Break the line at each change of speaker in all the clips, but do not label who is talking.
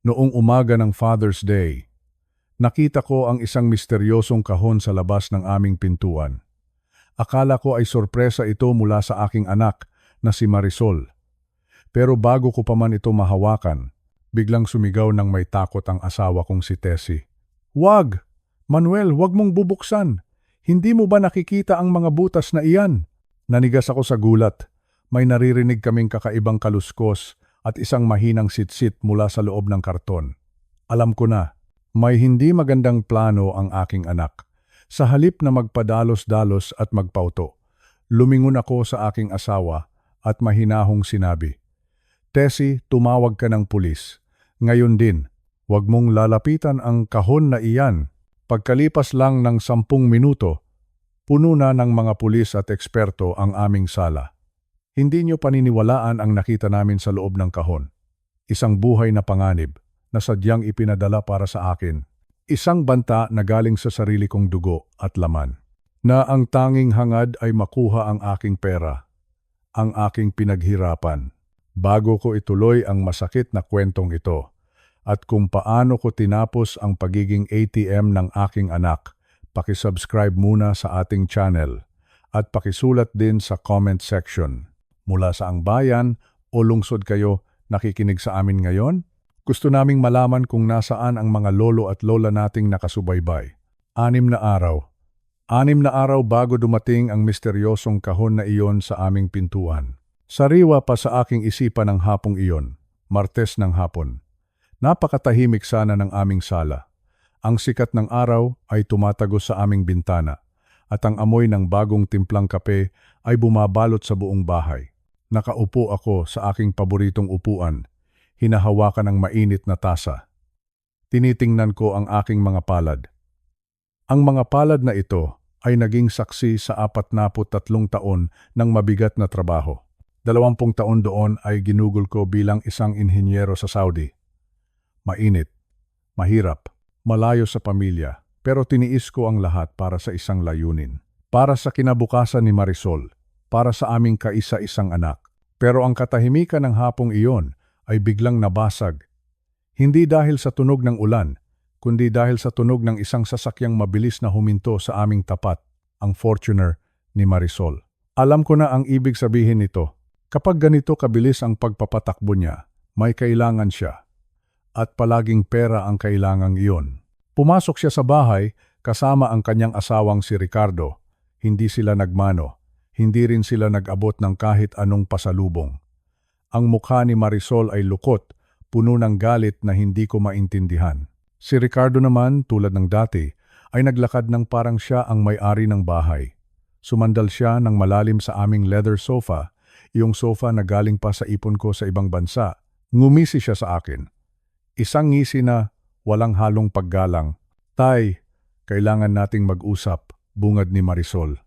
Noong umaga ng Father's Day, nakita ko ang isang misteryosong kahon sa labas ng aming pintuan. Akala ko ay sorpresa ito mula sa aking anak na si Marisol. Pero bago ko pa man ito mahawakan, biglang sumigaw ng may takot ang asawa kong si Tessie. "Wag! Manuel, wag mong bubuksan! Hindi mo ba nakikita ang mga butas na iyan?" Nanigas ako sa gulat. May naririnig kaming kakaibang kaluskos at isang mahinang sitsit mula sa loob ng karton. Alam ko na, may hindi magandang plano ang aking anak. Sa halip na magpadalos-dalos at magpauto, lumingon ako sa aking asawa at mahinahong sinabi, "Tessie, tumawag ka ng pulis. Ngayon din, huwag mong lalapitan ang kahon na iyan." Pagkalipas lang ng 10 minuto, puno na ng mga pulis at eksperto ang aming sala. Hindi niyo paniniwalaan ang nakita namin sa loob ng kahon. Isang buhay na panganib na sadyang ipinadala para sa akin. Isang banta na galing sa sarili kong dugo at laman. Na ang tanging hangad ay makuha ang aking pera, ang aking pinaghirapan. Bago ko ituloy ang masakit na kwentong ito at kung paano ko tinapos ang pagiging ATM ng aking anak, pakisubscribe muna sa ating channel at pakisulat din sa comment section. Mula sa ang bayan o lungsod kayo nakikinig sa amin ngayon? Gusto naming malaman kung nasaan ang mga lolo at lola nating nakasubaybay. 6 na araw. 6 na araw bago dumating ang misteryosong kahon na iyon sa aming pintuan. Sariwa pa sa aking isipan ng hapong iyon, Martes ng hapon. Napakatahimik sana ng aming sala. Ang sikat ng araw ay tumatagos sa aming bintana at ang amoy ng bagong timplang kape ay bumabalot sa buong bahay. Nakaupo ako sa aking paboritong upuan, hinahawakan ng mainit na tasa. Tinitingnan ko ang aking mga palad. Ang mga palad na ito ay naging saksi sa 43 taon ng mabigat na trabaho. 20 taon doon ay ginugol ko bilang isang inhinyero sa Saudi. Mainit, mahirap, malayo sa pamilya, pero tiniis ko ang lahat para sa isang layunin. Para sa kinabukasan ni Marisol, para sa aming kaisa-isang anak. Pero ang katahimikan ng hapong iyon ay biglang nabasag. Hindi dahil sa tunog ng ulan, kundi dahil sa tunog ng isang sasakyang mabilis na huminto sa aming tapat, ang Fortuner ni Marisol. Alam ko na ang ibig sabihin nito. Kapag ganito kabilis ang pagpapatakbo niya, may kailangan siya. At palaging pera ang kailangang iyon. Pumasok siya sa bahay kasama ang kanyang asawang si Ricardo. Hindi sila nagmano. Hindi rin sila nag-abot ng kahit anong pasalubong. Ang mukha ni Marisol ay lukot, puno ng galit na hindi ko maintindihan. Si Ricardo naman, tulad ng dati, ay naglakad ng parang siya ang may-ari ng bahay. Sumandal siya ng malalim sa aming leather sofa, iyong sofa na galing pa sa ipon ko sa ibang bansa. Ngumisi siya sa akin. Isang ngisi na walang halong paggalang. "Tay, kailangan nating mag-usap," bungad ni Marisol.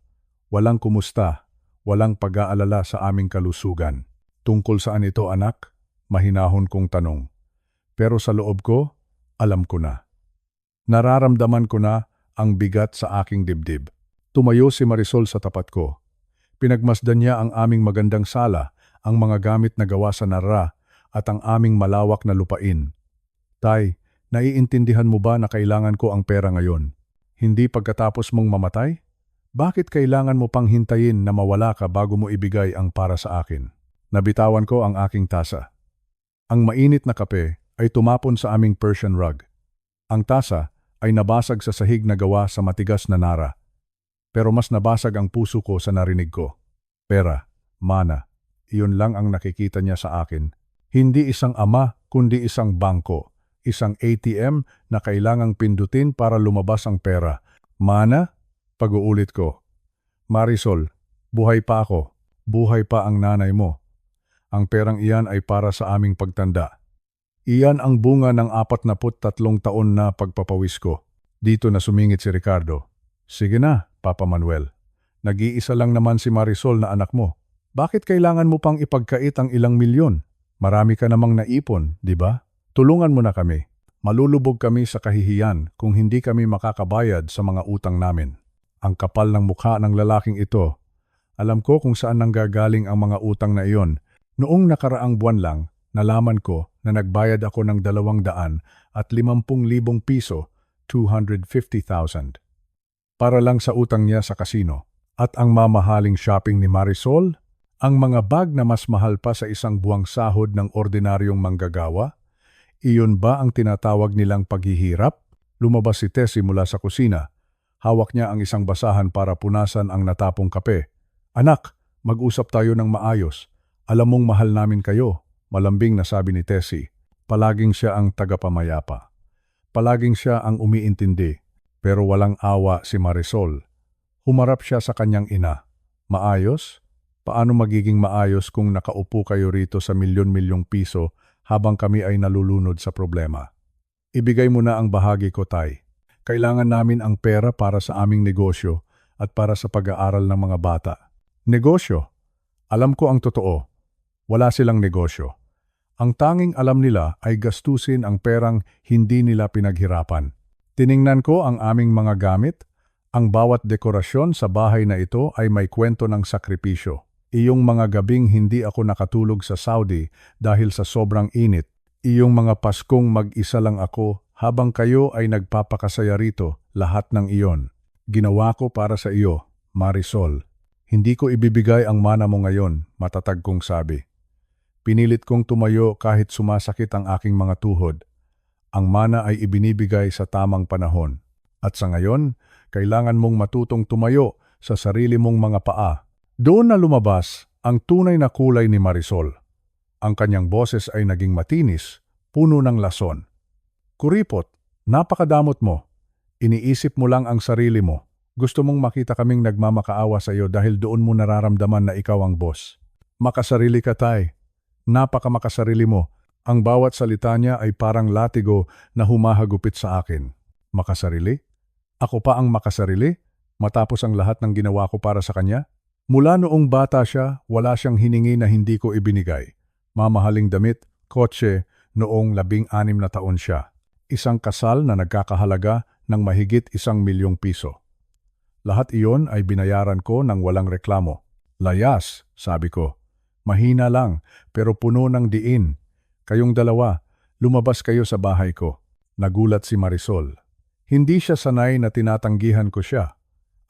Walang kumusta, walang pag-aalala sa aming kalusugan. "Tungkol saan ito, anak?" Mahinahon kong tanong. Pero sa loob ko, alam ko na. Nararamdaman ko na ang bigat sa aking dibdib. Tumayo si Marisol sa tapat ko. Pinagmasdan niya ang aming magandang sala, ang mga gamit na gawa sa nara, at ang aming malawak na lupain. "Tay, naiintindihan mo ba na kailangan ko ang pera ngayon? Hindi pagkatapos mong mamatay? Bakit kailangan mo pang hintayin na mawala ka bago mo ibigay ang para sa akin?" Nabitawan ko ang aking tasa. Ang mainit na kape ay tumapon sa aming Persian rug. Ang tasa ay nabasag sa sahig na gawa sa matigas na nara. Pero mas nabasag ang puso ko sa narinig ko. Pera, mana, iyon lang ang nakikita niya sa akin. Hindi isang ama, kundi isang bangko. Isang ATM na kailangang pindutin para lumabas ang pera. "Mana?" Pag-uulit ko. "Marisol, buhay pa ako. Buhay pa ang nanay mo. Ang perang iyan ay para sa aming pagtanda. Iyan ang bunga ng 43 taon na pagpapawis ko." Dito na sumingit si Ricardo. "Sige na, Papa Manuel. Nag-iisa lang naman si Marisol na anak mo. Bakit kailangan mo pang ipagkait ang ilang milyon? Marami ka namang naipon, di ba? Tulungan mo na kami. Malulubog kami sa kahihiyan kung hindi kami makakabayad sa mga utang namin." Ang kapal ng mukha ng lalaking ito. Alam ko kung saan nanggagaling ang mga utang na iyon. Noong nakaraang buwan lang, nalaman ko na nagbayad ako ng 250,000 piso, 250,000, para lang sa utang niya sa kasino. At ang mamahaling shopping ni Marisol, ang mga bag na mas mahal pa sa isang buwang sahod ng ordinaryong manggagawa, iyon ba ang tinatawag nilang paghihirap? Lumabas si Tessie mula sa kusina. Hawak niya ang isang basahan para punasan ang natapong kape. Anak, mag-usap tayo ng maayos. Alam mong mahal namin kayo, malambing na sabi ni Tessie. Palaging siya ang tagapamayapa. Palaging siya ang umiintindi. Pero walang awa si Marisol. Humarap siya sa kanyang ina. Maayos? Paano magiging maayos kung nakaupo kayo rito sa milyon-milyong piso habang kami ay nalulunod sa problema? Ibigay mo na ang bahagi ko, Tay. Kailangan namin ang pera para sa aming negosyo at para sa pag-aaral ng mga bata. Negosyo? Alam ko ang totoo. Wala silang negosyo. Ang tanging alam nila ay gastusin ang perang hindi nila pinaghirapan. Tiningnan ko ang aming mga gamit. Ang bawat dekorasyon sa bahay na ito ay may kwento ng sakripisyo. Iyong mga gabing hindi ako nakatulog sa Saudi dahil sa sobrang init. Iyong mga Paskong mag-isa lang ako habang kayo ay nagpapakasaya rito, lahat ng iyon. Ginawa ko para sa iyo, Marisol. Hindi ko ibibigay ang mana mo ngayon, matatag kong sabi. Pinilit kong tumayo kahit sumasakit ang aking mga tuhod. Ang mana ay ibinibigay sa tamang panahon. At sa ngayon, kailangan mong matutong tumayo sa sarili mong mga paa. Doon na lumabas ang tunay na kulay ni Marisol. Ang kanyang boses ay naging matinis, puno ng lason. Kuripot, napakadamot mo. Iniisip mo lang ang sarili mo. Gusto mong makita kaming nagmamakaawa sa iyo dahil doon mo nararamdaman na ikaw ang boss. Makasarili ka, Tay. Napakamakasarili mo. Ang bawat salita niya ay parang latigo na humahagupit sa akin. Makasarili? Ako pa ang makasarili? Matapos ang lahat ng ginawa ko para sa kanya? Mula noong bata siya, wala siyang hiningi na hindi ko ibinigay. Mamahaling damit, kotse, noong 16 na taon siya. Isang kasal na nagkakahalaga ng mahigit 1,000,000 piso. Lahat iyon ay binayaran ko ng walang reklamo. Layas, sabi ko. Mahina lang, pero puno ng diin. Kayong dalawa, lumabas kayo sa bahay ko. Nagulat si Marisol. Hindi siya sanay na tinatanggihan ko siya.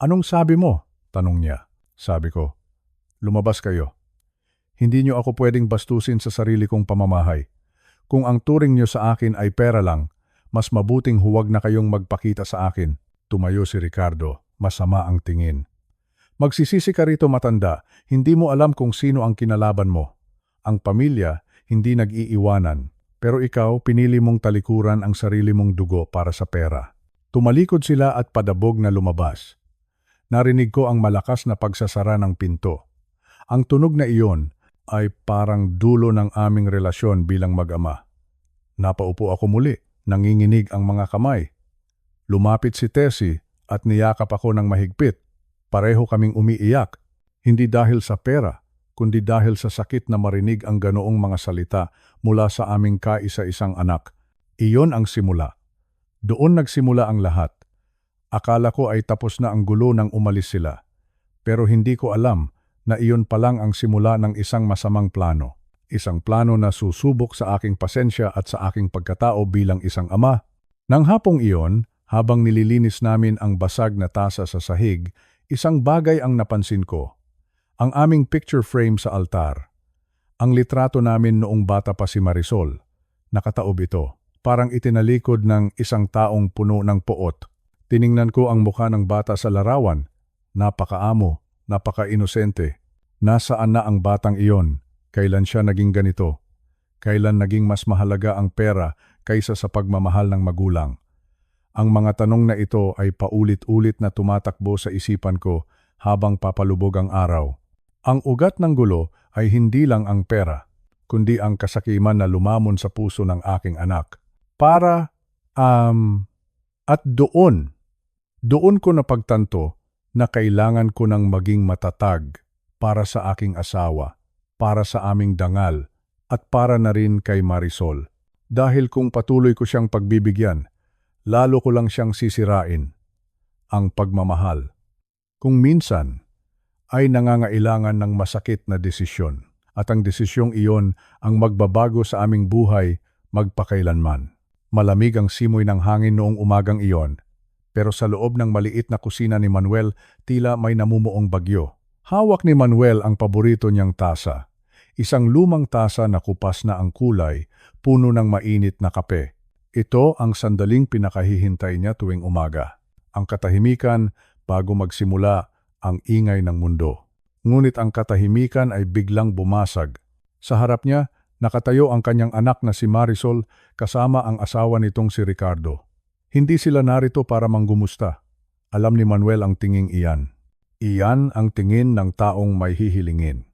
Anong sabi mo? Tanong niya. Sabi ko, lumabas kayo. Hindi niyo ako pwedeng bastusin sa sarili kong pamamahay. Kung ang turing niyo sa akin ay pera lang, mas mabuting huwag na kayong magpakita sa akin. Tumayo si Ricardo, masama ang tingin. Magsisisi ka rito, matanda, hindi mo alam kung sino ang kinalaban mo. Ang pamilya, hindi nag-iiwanan, pero ikaw pinili mong talikuran ang sarili mong dugo para sa pera. Tumalikod sila at padabog na lumabas. Narinig ko ang malakas na pagsasara ng pinto. Ang tunog na iyon ay parang dulo ng aming relasyon bilang mag-ama. Napaupo ako muli, nanginginig ang mga kamay. Lumapit si Tessie at niyakap ako ng mahigpit. Pareho kaming umiiyak, hindi dahil sa pera, kundi dahil sa sakit na marinig ang ganoong mga salita mula sa aming kaisa-isang anak. Iyon ang simula. Doon nagsimula ang lahat. Akala ko ay tapos na ang gulo nang umalis sila. Pero hindi ko alam na iyon pa lang ang simula ng isang masamang plano. Isang plano na susubok sa aking pasensya at sa aking pagkatao bilang isang ama. Nang hapong iyon, habang nililinis namin ang basag na tasa sa sahig, isang bagay ang napansin ko. Ang aming picture frame sa altar. Ang litrato namin noong bata pa si Marisol. Nakataob ito. Parang itinalikod ng isang taong puno ng poot. Tiningnan ko ang mukha ng bata sa larawan. Napakaamo, napaka-inosente. Nasaan na ang batang iyon? Kailan siya naging ganito? Kailan naging mas mahalaga ang pera kaysa sa pagmamahal ng magulang? Ang mga tanong na ito ay paulit-ulit na tumatakbo sa isipan ko habang papalubog ang araw. Ang ugat ng gulo ay hindi lang ang pera, kundi ang kasakiman na lumamon sa puso ng aking anak. At doon ko napagtanto na kailangan ko nang maging matatag para sa aking asawa, para sa aming dangal, at para na rin kay Marisol. Dahil kung patuloy ko siyang pagbibigyan, lalo ko lang siyang sisirain. Ang pagmamahal, kung minsan, ay nangangailangan ng masakit na desisyon. at ang desisyong iyon ang magbabago sa aming buhay magpakailanman. Malamig ang simoy ng hangin noong umagang iyon, pero sa loob ng maliit na kusina ni Manuel tila may namumuong bagyo. Hawak ni Manuel ang paborito niyang tasa. Isang lumang tasa na kupas na ang kulay, puno ng mainit na kape. Ito ang sandaling pinakahihintay niya tuwing umaga. Ang katahimikan bago magsimula ang ingay ng mundo. Ngunit ang katahimikan ay biglang bumasag. Sa harap niya, nakatayo ang kanyang anak na si Marisol kasama ang asawa nitong si Ricardo. Hindi sila narito para manggumusta. Alam ni Manuel ang tinging iyan. Iyan ang tingin ng taong may hihilingin.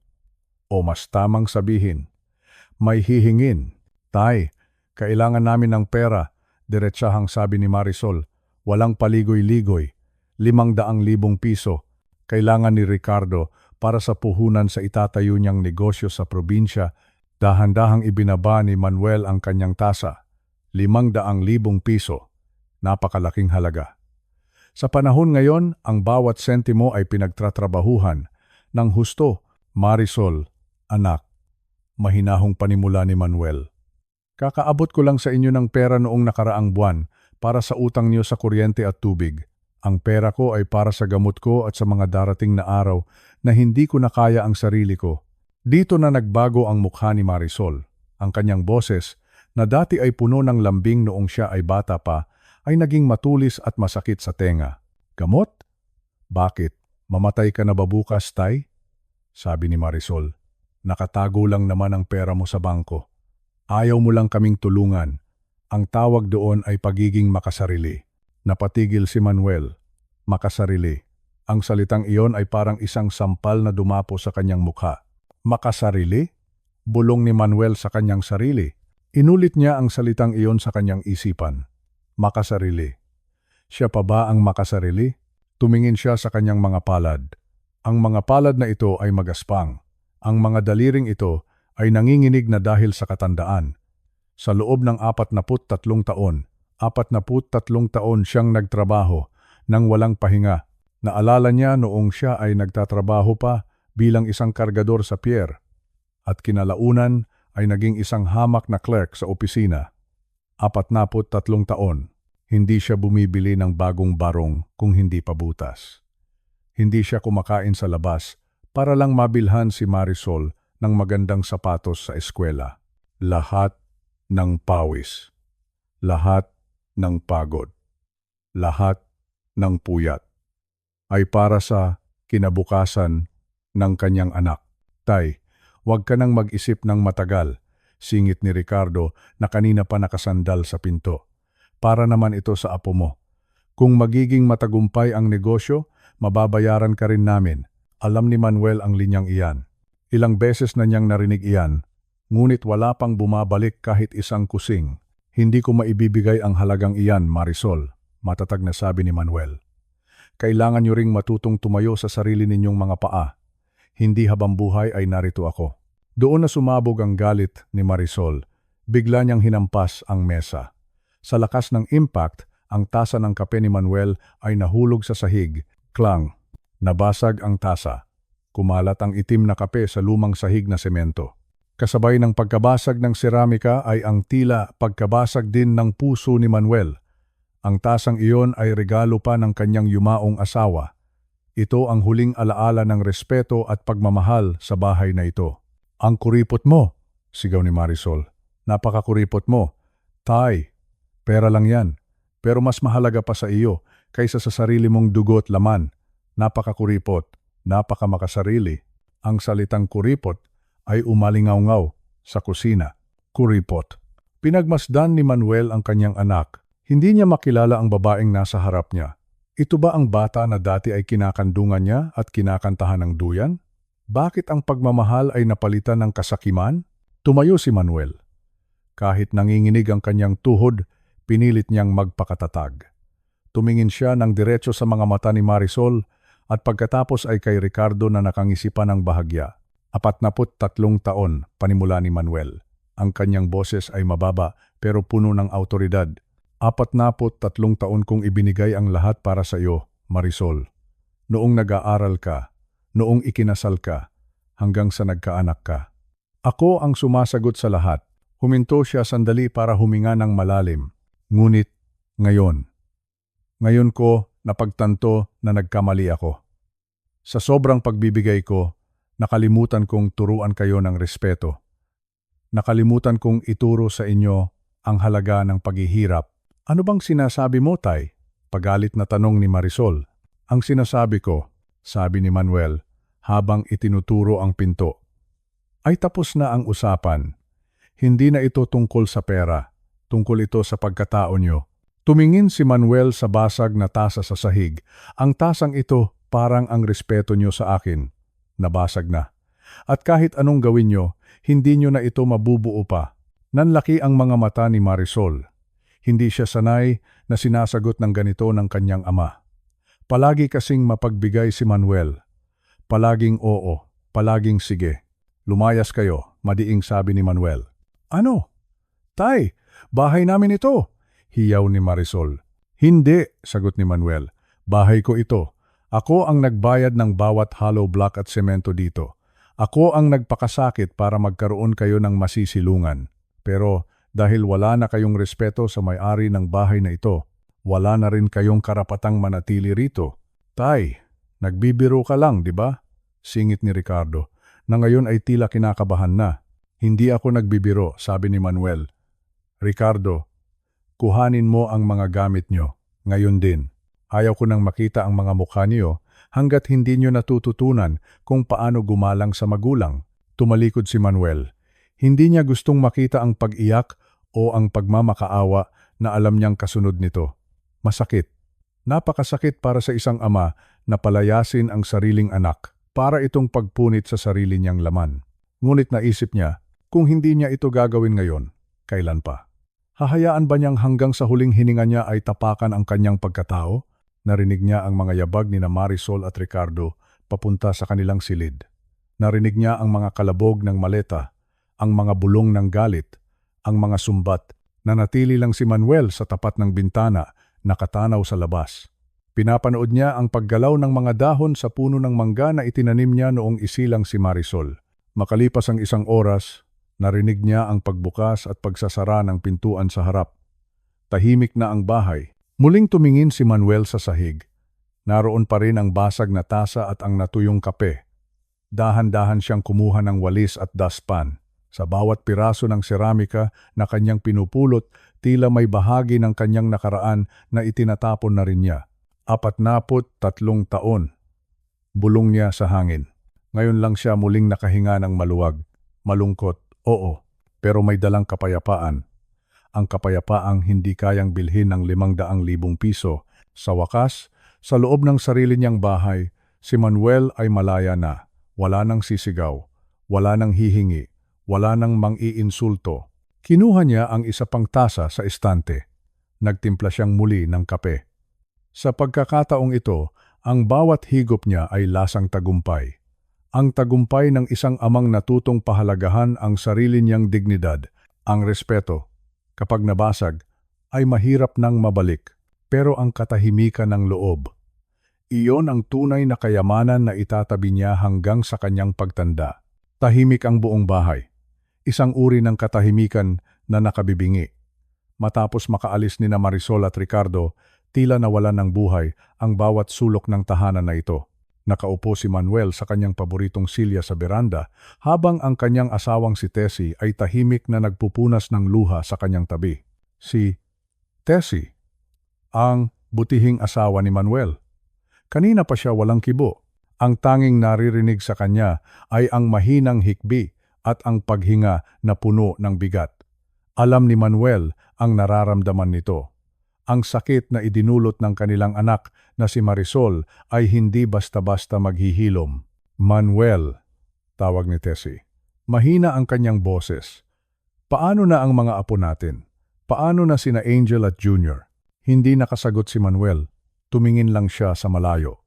O mas tamang sabihin, may hihingin. Tay, kailangan namin ng pera, diretsahang sabi ni Marisol. Walang paligoy-ligoy, 500,000 piso. Kailangan ni Ricardo para sa puhunan sa itatayo niyang negosyo sa probinsya. Dahan-dahang ibinaba ni Manuel ang kanyang tasa. 500,000 piso. Napakalaking halaga. Sa panahon ngayon, ang bawat sentimo ay pinagtatrabahuhan ng husto. Marisol, anak, mahinahong panimula ni Manuel. Kakaabot ko lang sa inyo ng pera noong nakaraang buwan para sa utang niyo sa kuryente at tubig. Ang pera ko ay para sa gamot ko at sa mga darating na araw na hindi ko na kaya ang sarili ko. Dito na nagbago ang mukha ni Marisol. Ang kanyang boses, na dati ay puno ng lambing noong siya ay bata pa, ay naging matulis at masakit sa tenga. Gamot? Bakit? Mamatay ka na ba bukas, tay? Sabi ni Marisol. Nakatago lang naman ang pera mo sa bangko. Ayaw mo lang kaming tulungan. Ang tawag doon ay pagiging makasarili. Napatigil si Manuel. Makasarili. Ang salitang iyon ay parang isang sampal na dumapo sa kanyang mukha. Makasarili? Bulong ni Manuel sa kanyang sarili. Inulit niya ang salitang iyon sa kanyang isipan. Makasarili. Siya pa ba ang makasarili? Tumingin siya sa kanyang mga palad. Ang mga palad na ito ay magaspang. Ang mga daliring ito ay nanginginig na dahil sa katandaan. Sa loob ng 43 taon, 43 taon siyang nagtrabaho nang walang pahinga. Naalala niya noong siya ay nagtatrabaho pa bilang isang kargador sa pier at kinalaunan ay naging isang hamak na clerk sa opisina. 43 taon, hindi siya bumibili ng bagong barong kung hindi pa butas. Hindi siya kumakain sa labas para lang mabilhan si Marisol ng magandang sapatos sa eskwela. Lahat ng pawis. Lahat ng pagod. Lahat ng puyat ay para sa kinabukasan ng kanyang anak. Tay, huwag ka nang mag-isip ng matagal, singit ni Ricardo na kanina pa nakasandal sa pinto. Para naman ito sa apo mo. Kung magiging matagumpay ang negosyo, mababayaran ka rin namin. Alam ni Manuel ang linyang iyan. Ilang beses na niyang narinig iyan, ngunit wala pang bumabalik kahit isang kusing. Hindi ko maibibigay ang halagang iyan, Marisol, matatag na sabi ni Manuel. Kailangan niyo ring matutong tumayo sa sarili ninyong mga paa. Hindi habang buhay ay narito ako. Doon na sumabog ang galit ni Marisol. Bigla niyang hinampas ang mesa. Sa lakas ng impact, ang tasa ng kape ni Manuel ay nahulog sa sahig. Klang. Nabasag ang tasa. Kumalat ang itim na kape sa lumang sahig na semento. Kasabay ng pagkabasag ng seramika ay ang tila pagkabasag din ng puso ni Manuel. Ang tasang iyon ay regalo pa ng kanyang yumaong asawa. Ito ang huling alaala ng respeto at pagmamahal sa bahay na ito. Ang kuripot mo, sigaw ni Marisol. Napakakuripot mo. Tay, pera lang yan. Pero mas mahalaga pa sa iyo kaysa sa sarili mong dugo at laman. Napakakuripot, napakamakasarili. Ang salitang kuripot ay umalingaw-ngaw sa kusina. Kuripot. Pinagmasdan ni Manuel ang kanyang anak. Hindi niya makilala ang babaeng nasa harap niya. Ito ba ang bata na dati ay kinakandungan niya at kinakantahan ng duyan? Bakit ang pagmamahal ay napalitan ng kasakiman? Tumayo si Manuel. Kahit nanginginig ang kanyang tuhod, pinilit niyang magpakatatag. Tumingin siya ng diretso sa mga mata ni Marisol at pagkatapos ay kay Ricardo na nakangisipan ng bahagya. 43 taon, panimula ni Manuel. Ang kanyang boses ay mababa pero puno ng autoridad. 43 taon kong ibinigay ang lahat para sa iyo, Marisol. Noong nag-aaral ka, noong ikinasal ka, hanggang sa nagkaanak ka. Ako ang sumasagot sa lahat. Huminto siya sandali para huminga ng malalim. Ngunit, ngayon ko napagtanto na nagkamali ako. Sa sobrang pagbibigay ko, nakalimutan kong turuan kayo ng respeto. Nakalimutan kong ituro sa inyo ang halaga ng paghihirap. Ano bang sinasabi mo, Tay? Pagalit na tanong ni Marisol. Ang sinasabi ko, sabi ni Manuel, habang itinuturo ang pinto. Ay tapos na ang usapan. Hindi na ito tungkol sa pera, tungkol ito sa pagkatao nyo. Tumingin si Manuel sa basag na tasa sa sahig. Ang tasang ito parang ang respeto nyo sa akin. Nabasag na. At kahit anong gawin nyo, hindi nyo na ito mabubuo pa. Nanlaki ang mga mata ni Marisol. Hindi siya sanay na sinasagot ng ganito ng kanyang ama. Palagi kasing mapagbigay si Manuel. Palaging oo, palaging sige. Lumayas kayo, madiing sabi ni Manuel. Ano? Tay, bahay namin ito. Hiyaw ni Marisol. Hindi, sagot ni Manuel. Bahay ko ito. Ako ang nagbayad ng bawat hollow block at semento dito. Ako ang nagpakasakit para magkaroon kayo ng masisilungan. Pero dahil wala na kayong respeto sa may-ari ng bahay na ito, wala na rin kayong karapatang manatili rito. Tay, nagbibiro ka lang, di ba? Singit ni Ricardo, na ngayon ay tila kinakabahan na. Hindi ako nagbibiro, sabi ni Manuel. Ricardo, kuhanin mo ang mga gamit nyo, ngayon din. Ayaw ko nang makita ang mga mukha niyo hanggat hindi nyo natututunan kung paano gumalang sa magulang. Tumalikod si Manuel. Hindi niya gustong makita ang pag-iyak o ang pagmamakaawa na alam niyang kasunod nito. Masakit. Napakasakit para sa isang ama na palayasin ang sariling anak para itong pagpunit sa sarili niyang laman. Ngunit naisip niya, kung hindi niya ito gagawin ngayon, kailan pa? Hahayaan ba niyang hanggang sa huling hininga niya ay tapakan ang kanyang pagkatao? Narinig niya ang mga yabag ni Marisol at Ricardo papunta sa kanilang silid. Narinig niya ang mga kalabog ng maleta, ang mga bulong ng galit, ang mga sumbat. Nanatili lang si Manuel sa tapat ng bintana, nakatanaw sa labas. Pinapanood niya ang paggalaw ng mga dahon sa puno ng mangga na itinanim niya noong isilang si Marisol. Makalipas ang isang oras, narinig niya ang pagbukas at pagsasara ng pintuan sa harap. Tahimik na ang bahay. Muling tumingin si Manuel sa sahig. Naroon pa rin ang basag na tasa at ang natuyong kape. Dahan-dahan siyang kumuha ng walis at dustpan. Sa bawat piraso ng seramika na kanyang pinupulot, tila may bahagi ng kanyang nakaraan na itinatapon na rin niya. 43 taon. Bulong niya sa hangin. Ngayon lang siya muling nakahinga ng maluwag. Malungkot, oo, pero may dalang kapayapaan. Ang kapayapaang hindi kayang bilhin ng 500,000 piso. Sa wakas, sa loob ng sarili niyang bahay, si Manuel ay malaya na. Wala nang sisigaw, wala nang hihingi, wala nang mang-iinsulto. Kinuha niya ang isa pang tasa sa estante. Nagtimpla siyang muli ng kape. Sa pagkakataong ito, ang bawat higop niya ay lasang tagumpay. Ang tagumpay ng isang amang natutong pahalagahan ang sarili niyang dignidad, ang respeto. Kapag nabasag, ay mahirap nang mabalik, pero ang katahimikan ng loob. Iyon ang tunay na kayamanan na itatabi niya hanggang sa kanyang pagtanda. Tahimik ang buong bahay. Isang uri ng katahimikan na nakabibingi. Matapos makaalis ni Marisol at Ricardo, tila nawalan ng buhay ang bawat sulok ng tahanan na ito. Nakaupo si Manuel sa kanyang paboritong silya sa beranda habang ang kanyang asawang si Tessie ay tahimik na nagpupunas ng luha sa kanyang tabi. Si Tessie, ang butihing asawa ni Manuel. Kanina pa siya walang kibo. Ang tanging naririnig sa kanya ay ang mahinang hikbi at ang paghinga na puno ng bigat. Alam ni Manuel ang nararamdaman nito. Ang sakit na idinulot ng kanilang anak na si Marisol ay hindi basta-basta maghihilom. Manuel, tawag ni Tessie. Mahina ang kanyang boses. Paano na ang mga apo natin? Paano na sina Angel at Junior? Hindi nakasagot si Manuel. Tumingin lang siya sa malayo.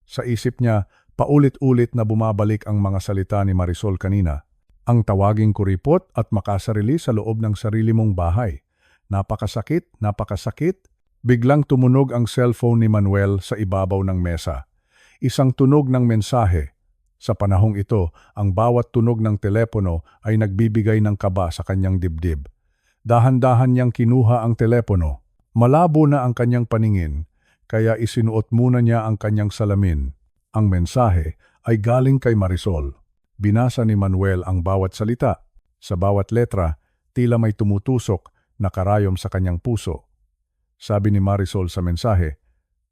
Sa isip niya, paulit-ulit na bumabalik ang mga salita ni Marisol kanina. Ang tawaging kuripot at makasarili sa loob ng sarili mong bahay. Napakasakit, napakasakit. Biglang tumunog ang cellphone ni Manuel sa ibabaw ng mesa. Isang tunog ng mensahe. Sa panahong ito, ang bawat tunog ng telepono ay nagbibigay ng kaba sa kanyang dibdib. Dahan-dahan niyang kinuha ang telepono. Malabo na ang kanyang paningin, kaya isinuot muna niya ang kanyang salamin. Ang mensahe ay galing kay Marisol. Binasa ni Manuel ang bawat salita. Sa bawat letra, tila may tumutusok na karayom sa kanyang puso. Sabi ni Marisol sa mensahe,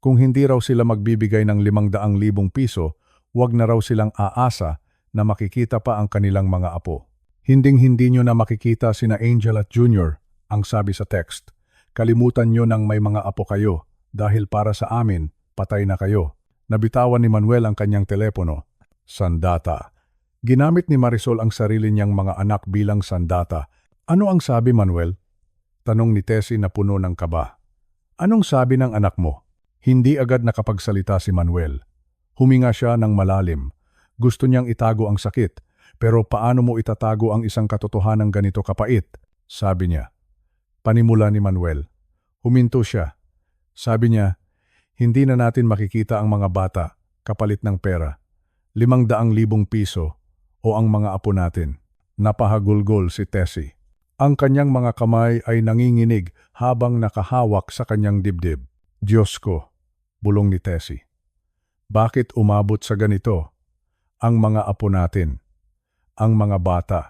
kung hindi raw sila magbibigay ng 500,000 piso, huwag na raw silang aasa na makikita pa ang kanilang mga apo. Hinding-hindi nyo na makikita sina Angel at Junior, ang sabi sa text. Kalimutan nyo nang may mga apo kayo, dahil para sa amin, patay na kayo. Nabitawan ni Manuel ang kanyang telepono. Sandata. Ginamit ni Marisol ang sarili niyang mga anak bilang sandata. Ano ang sabi, Manuel? Tanong ni Tessie na puno ng kaba. Anong sabi ng anak mo? Hindi agad nakapagsalita si Manuel. Huminga siya ng malalim. Gusto niyang itago ang sakit, pero paano mo itatago ang isang katotohanang ganito kapait? Sabi niya. Panimula ni Manuel. Huminto siya. Sabi niya, hindi na natin makikita ang mga bata kapalit ng pera. 500,000 piso o ang mga apo natin. Napahagulgol si Tessie. Ang kanyang mga kamay ay nanginginig habang nakahawak sa kanyang dibdib. Diyos ko, bulong ni Tessie. Bakit umabot sa ganito? Ang mga apo natin. Ang mga bata.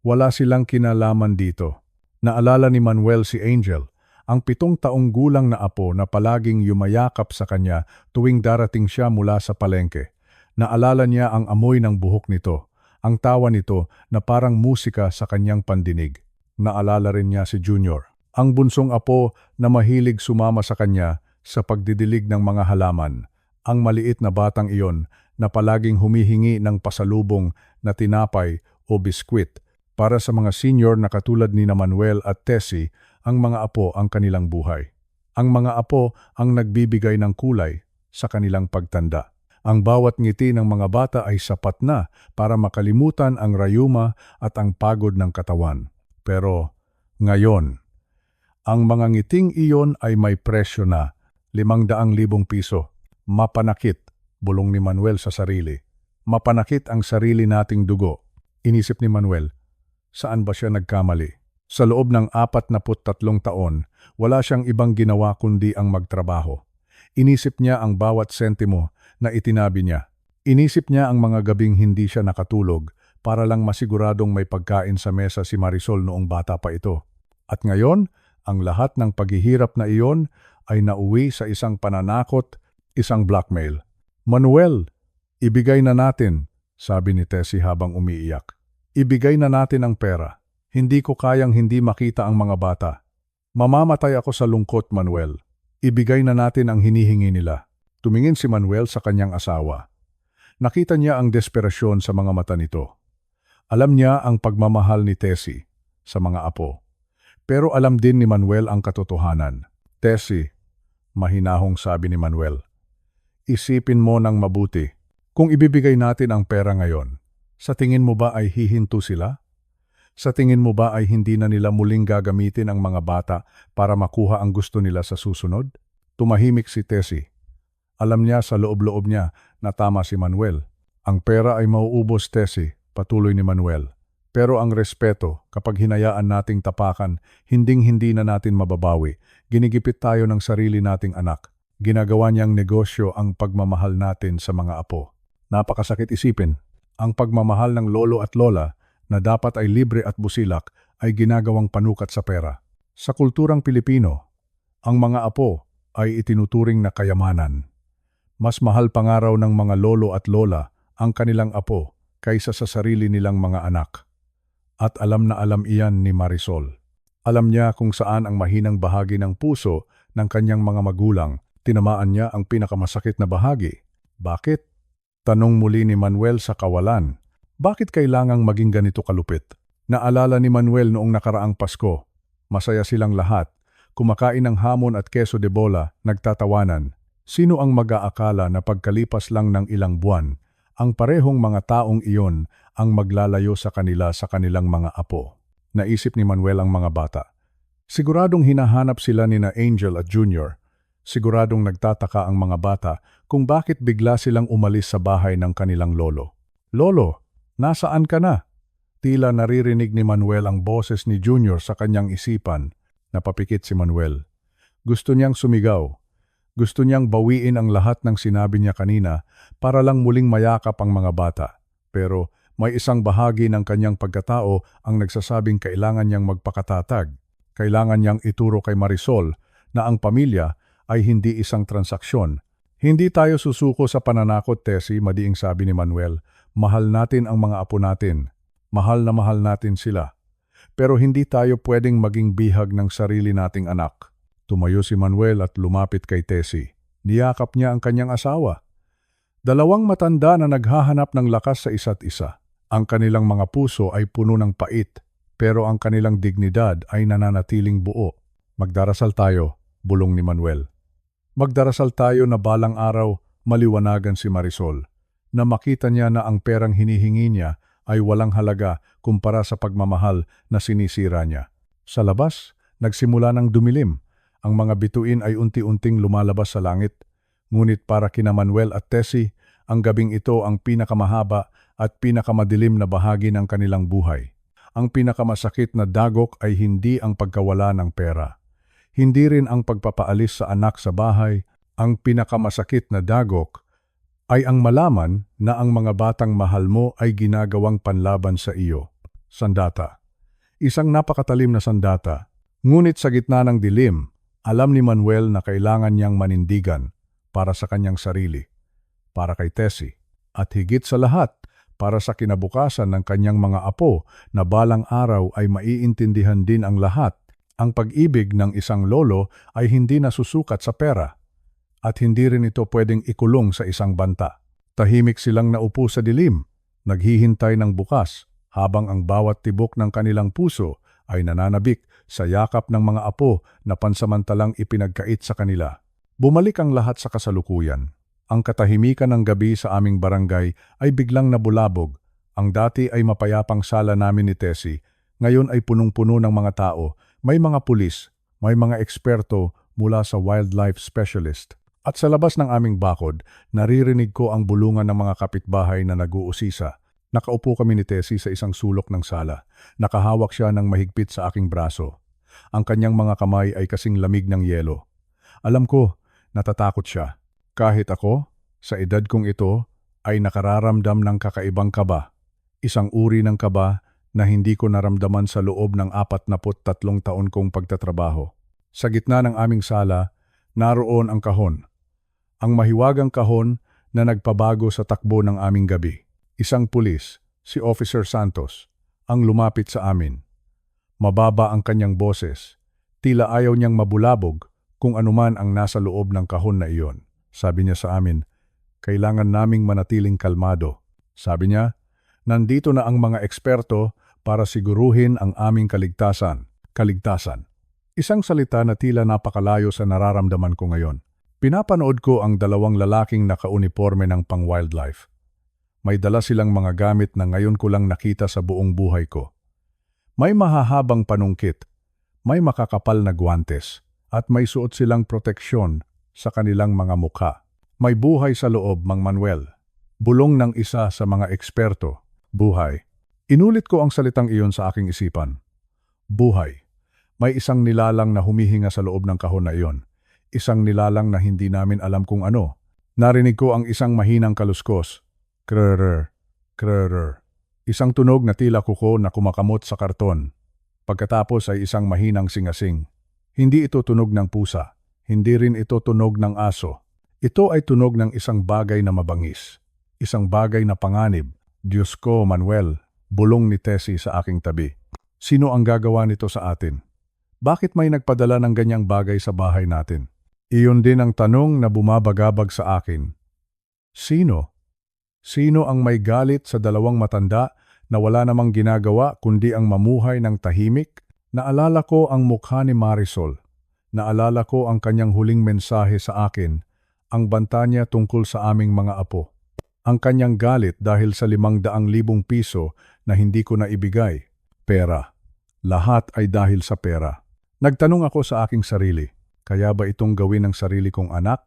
Wala silang kinalaman dito. Naalala ni Manuel si Angel, ang 7 taong gulang na apo na palaging yumayakap sa kanya tuwing darating siya mula sa palengke. Naalala niya ang amoy ng buhok nito, ang tawa nito na parang musika sa kanyang pandinig. Naalala rin niya si Junior, ang bunsong apo na mahilig sumama sa kanya sa pagdidilig ng mga halaman. Ang maliit na batang iyon na palaging humihingi ng pasalubong na tinapay o biskwit. Para sa mga senior na katulad ni Manuel at Tessie, ang mga apo ang kanilang buhay. Ang mga apo ang nagbibigay ng kulay sa kanilang pagtanda. Ang bawat ngiti ng mga bata ay sapat na para makalimutan ang rayuma at ang pagod ng katawan. Pero ngayon, ang mga ngiting iyon ay may presyo na 500,000 piso. Mapanakit, bulong ni Manuel sa sarili. Mapanakit ang sarili nating dugo. Inisip ni Manuel, saan ba siya nagkamali? Sa loob ng 43 taon, wala siyang ibang ginawa kundi ang magtrabaho. Inisip niya ang bawat sentimo na itinabi niya. Inisip niya ang mga gabing hindi siya nakatulog para lang masiguradong may pagkain sa mesa si Marisol noong bata pa ito. At ngayon, ang lahat ng paghihirap na iyon ay nauwi sa isang pananakot, isang blackmail. Manuel, ibigay na natin, sabi ni Tessie habang umiiyak. Ibigay na natin ang pera. Hindi ko kayang hindi makita ang mga bata. Mamamatay ako sa lungkot, Manuel. Ibigay na natin ang hinihingi nila. Tumingin si Manuel sa kanyang asawa. Nakita niya ang desperasyon sa mga mata nito. Alam niya ang pagmamahal ni Tessie sa mga apo. Pero alam din ni Manuel ang katotohanan. Tessie, mahinahong sabi ni Manuel, isipin mo ng mabuti. Kung ibibigay natin ang pera ngayon, sa tingin mo ba ay hihinto sila? Sa tingin mo ba ay hindi na nila muling gagamitin ang mga bata para makuha ang gusto nila sa susunod? Tumahimik si Tessie. Alam niya sa loob-loob niya na tama si Manuel. Ang pera ay mauubos, Tessie, patuloy ni Manuel. Pero ang respeto, kapag hinayaan nating tapakan, hinding-hindi na natin mababawi. Ginigipit tayo ng sarili nating anak. Ginagawa niyang negosyo ang pagmamahal natin sa mga apo. Napakasakit isipin. Ang pagmamahal ng lolo at lola na dapat ay libre at busilak ay ginagawang panukat sa pera. Sa kulturang Pilipino, ang mga apo ay itinuturing na kayamanan. Mas mahal pa nga raw ng mga lolo at lola ang kanilang apo kaysa sa sarili nilang mga anak. At alam na alam iyan ni Marisol. Alam niya kung saan ang mahinang bahagi ng puso ng kanyang mga magulang. Tinamaan niya ang pinakamasakit na bahagi. Bakit? Tanong muli ni Manuel sa kawalan. Bakit kailangang maging ganito kalupit? Naalala ni Manuel noong nakaraang Pasko. Masaya silang lahat. Kumakain ng hamon at keso de bola, nagtatawanan. Sino ang mag-aakala na pagkalipas lang ng ilang buwan, ang parehong mga taong iyon ang maglalayo sa kanila sa kanilang mga apo? Naisip ni Manuel ang mga bata. Siguradong hinahanap sila ni na Angel at Junior. Siguradong nagtataka ang mga bata kung bakit bigla silang umalis sa bahay ng kanilang lolo. "Lolo, nasaan ka na?" Tila naririnig ni Manuel ang boses ni Junior sa kanyang isipan. Napapikit si Manuel. Gusto niyang sumigaw. Gusto niyang bawiin ang lahat ng sinabi niya kanina para lang muling mayakap ang mga bata. Pero may isang bahagi ng kanyang pagkatao ang nagsasabing kailangan niyang magpakatatag. Kailangan niyang ituro kay Marisol na ang pamilya ay hindi isang transaksyon. "Hindi tayo susuko sa pananakot, Tessie," madiing sabi ni Manuel. "Mahal natin ang mga apo natin. Mahal na mahal natin sila. Pero hindi tayo pwedeng maging bihag ng sarili nating anak." Tumayo si Manuel at lumapit kay Tessie. Niyakap niya ang kanyang asawa. Dalawang matanda na naghahanap ng lakas sa isa't isa. Ang kanilang mga puso ay puno ng pait, pero ang kanilang dignidad ay nananatiling buo. "Magdarasal tayo," bulong ni Manuel. Magdarasal tayo na balang araw maliwanagan si Marisol, na makita niya na ang perang hinihingi niya ay walang halaga kumpara sa pagmamahal na sinisira niya. Sa labas, nagsimula ng dumilim. Ang mga bituin ay unti-unting lumalabas sa langit. Ngunit para kina Manuel at Tessie, ang gabing ito ang pinakamahaba at pinakamadilim na bahagi ng kanilang buhay. Ang pinakamasakit na dagok ay hindi ang pagkawala ng pera. Hindi rin ang pagpapaalis sa anak sa bahay. Ang pinakamasakit na dagok ay ang malaman na ang mga batang mahal mo ay ginagawang panlaban sa iyo. Sandata. Isang napakatalim na sandata. Ngunit sa gitna ng dilim, alam ni Manuel na kailangan niyang manindigan para sa kanyang sarili, para kay Tessie, at higit sa lahat, para sa kinabukasan ng kanyang mga apo na balang araw ay maiintindihan din ang lahat. Ang pag-ibig ng isang lolo ay hindi nasusukat sa pera. At hindi rin ito pwedeng ikulong sa isang banta. Tahimik silang naupo sa dilim, naghihintay ng bukas, habang ang bawat tibok ng kanilang puso ay nananabik sa yakap ng mga apo na pansamantalang ipinagkait sa kanila. Bumalik ang lahat sa kasalukuyan. Ang katahimikan ng gabi sa aming barangay ay biglang nabulabog. Ang dati ay mapayapang sala namin ni Tessie, ngayon ay punong-puno ng mga tao. May mga pulis, may mga eksperto mula sa wildlife specialist. At sa labas ng aming bakod, naririnig ko ang bulungan ng mga kapitbahay na nag-uusisa. Nakaupo kami ni Tessie sa isang sulok ng sala. Nakahawak siya ng mahigpit sa aking braso. Ang kanyang mga kamay ay kasing lamig ng yelo. Alam ko, natatakot siya. Kahit ako, sa edad kong ito, ay nakararamdam ng kakaibang kaba. Isang uri ng kaba na hindi ko naramdaman sa loob ng 43 taon kong pagtatrabaho. Sa gitna ng aming sala, naroon ang kahon. Ang mahiwagang kahon na nagpabago sa takbo ng aming gabi. Isang pulis, si Officer Santos, ang lumapit sa amin. Mababa ang kanyang boses. Tila ayaw niyang mabulabog kung anuman ang nasa loob ng kahon na iyon. Sabi niya sa amin, "Kailangan naming manatiling kalmado." Sabi niya, "Nandito na ang mga eksperto para siguruhin ang aming kaligtasan." Kaligtasan. Isang salita na tila napakalayo sa nararamdaman ko ngayon. Pinapanood ko ang dalawang lalaking nakauniforme ng pang-wildlife. May dala silang mga gamit na ngayon ko lang nakita sa buong buhay ko. May mahahabang panungkit, may makakapal na guwantes, at may suot silang proteksyon sa kanilang mga mukha. May buhay sa loob, Mang Manuel. Bulong ng isa sa mga eksperto, buhay. Inulit ko ang salitang iyon sa aking isipan. Buhay. May isang nilalang na humihinga sa loob ng kahon na iyon. Isang nilalang na hindi namin alam kung ano. Narinig ko ang isang mahinang kaluskos. Krrr, krrr. Isang tunog na tila kuko na kumakamot sa karton. Pagkatapos ay isang mahinang singasing. Hindi ito tunog ng pusa. Hindi rin ito tunog ng aso. Ito ay tunog ng isang bagay na mabangis. Isang bagay na panganib. Diyos ko, Manuel, bulong ni Tessie sa aking tabi. Sino ang gagawa nito sa atin? Bakit may nagpadala ng ganyang bagay sa bahay natin? Iyon din ang tanong na bumabagabag sa akin. Sino? Sino ang may galit sa dalawang matanda na wala namang ginagawa kundi ang mamuhay ng tahimik? Naalala ko ang mukha ni Marisol. Naalala ko ang kanyang huling mensahe sa akin, ang banta niya tungkol sa aming mga apo. Ang kanyang galit dahil sa 500,000 piso na hindi ko na ibigay. Pera. Lahat ay dahil sa pera. Nagtanong ako sa aking sarili, kaya ba itong gawin ng sarili kong anak?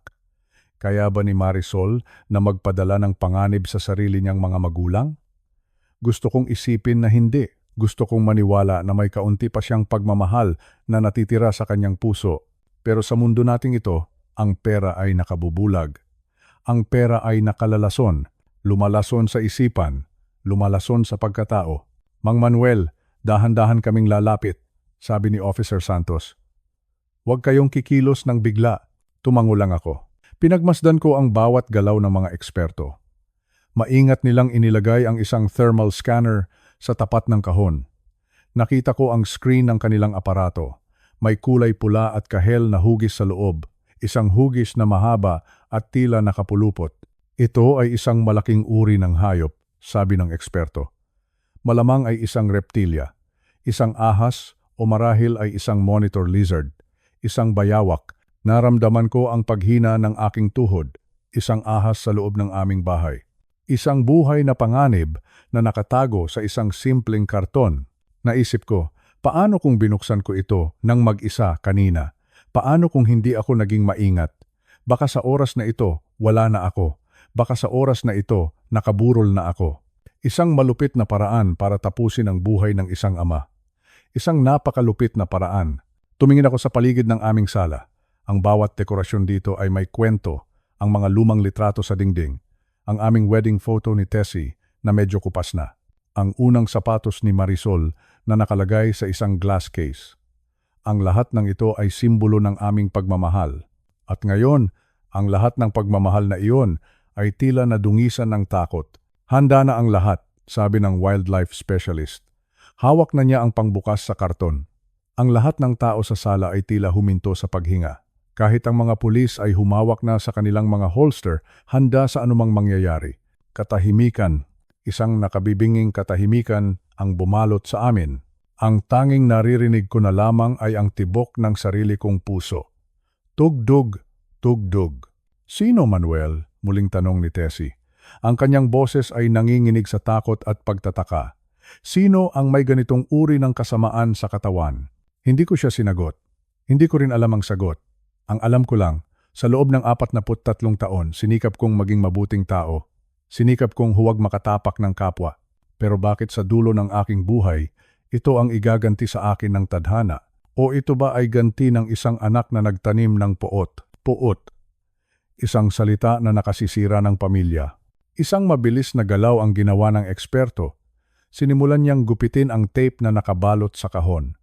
Kaya ba ni Marisol na magpadala ng panganib sa sarili niyang mga magulang? Gusto kong isipin na hindi. Gusto kong maniwala na may kaunti pa siyang pagmamahal na natitira sa kanyang puso. Pero sa mundo nating ito, ang pera ay nakabubulag. Ang pera ay nakalalason, lumalason sa isipan, lumalason sa pagkatao. Mang Manuel, dahan-dahan kaming lalapit, sabi ni Officer Santos. Huwag kayong kikilos ng bigla, tumango lang ako. Pinagmasdan ko ang bawat galaw ng mga eksperto. Maingat nilang inilagay ang isang thermal scanner sa tapat ng kahon. Nakita ko ang screen ng kanilang aparato. May kulay pula at kahel na hugis sa loob, isang hugis na mahaba at tila nakapulupot. Ito ay isang malaking uri ng hayop, sabi ng eksperto. Malamang ay isang reptilya, isang ahas o marahil ay isang monitor lizard, isang bayawak. Naramdaman ko ang paghina ng aking tuhod, isang ahas sa loob ng aming bahay. Isang buhay na panganib na nakatago sa isang simpleng karton. Naisip ko, paano kung binuksan ko ito nang mag-isa kanina? Paano kung hindi ako naging maingat? Baka sa oras na ito, wala na ako. Baka sa oras na ito, nakaburol na ako. Isang malupit na paraan para tapusin ang buhay ng isang ama. Isang napakalupit na paraan. Tumingin ako sa paligid ng aming sala. Ang bawat dekorasyon dito ay may kwento, ang mga lumang litrato sa dingding, ang aming wedding photo ni Tessie na medyo kupas na, ang unang sapatos ni Marisol na nakalagay sa isang glass case. Ang lahat ng ito ay simbolo ng aming pagmamahal. At ngayon, ang lahat ng pagmamahal na iyon ay tila nadungisan ng takot. Handa na ang lahat, sabi ng wildlife specialist. Hawak na niya ang pangbukas sa karton. Ang lahat ng tao sa sala ay tila huminto sa paghinga. Kahit ang mga pulis ay humawak na sa kanilang mga holster, handa sa anumang mangyayari. Katahimikan, isang nakabibinging katahimikan ang bumalot sa amin. Ang tanging naririnig ko na lamang ay ang tibok ng sarili kong puso. Tugdug, tugdug. Sino Manuel? Muling tanong ni Tessie. Ang kanyang boses ay nanginginig sa takot at pagtataka. Sino ang may ganitong uri ng kasamaan sa katawan? Hindi ko siya sinagot. Hindi ko rin alam ang sagot. Ang alam ko lang, sa loob ng 43 taon, sinikap kong maging mabuting tao. Sinikap kong huwag makatapak ng kapwa. Pero bakit sa dulo ng aking buhay, ito ang igaganti sa akin ng tadhana? O ito ba ay ganti ng isang anak na nagtanim ng puot? Puot. Isang salita na nakasisira ng pamilya. Isang mabilis na galaw ang ginawa ng eksperto. Sinimulan niyang gupitin ang tape na nakabalot sa kahon.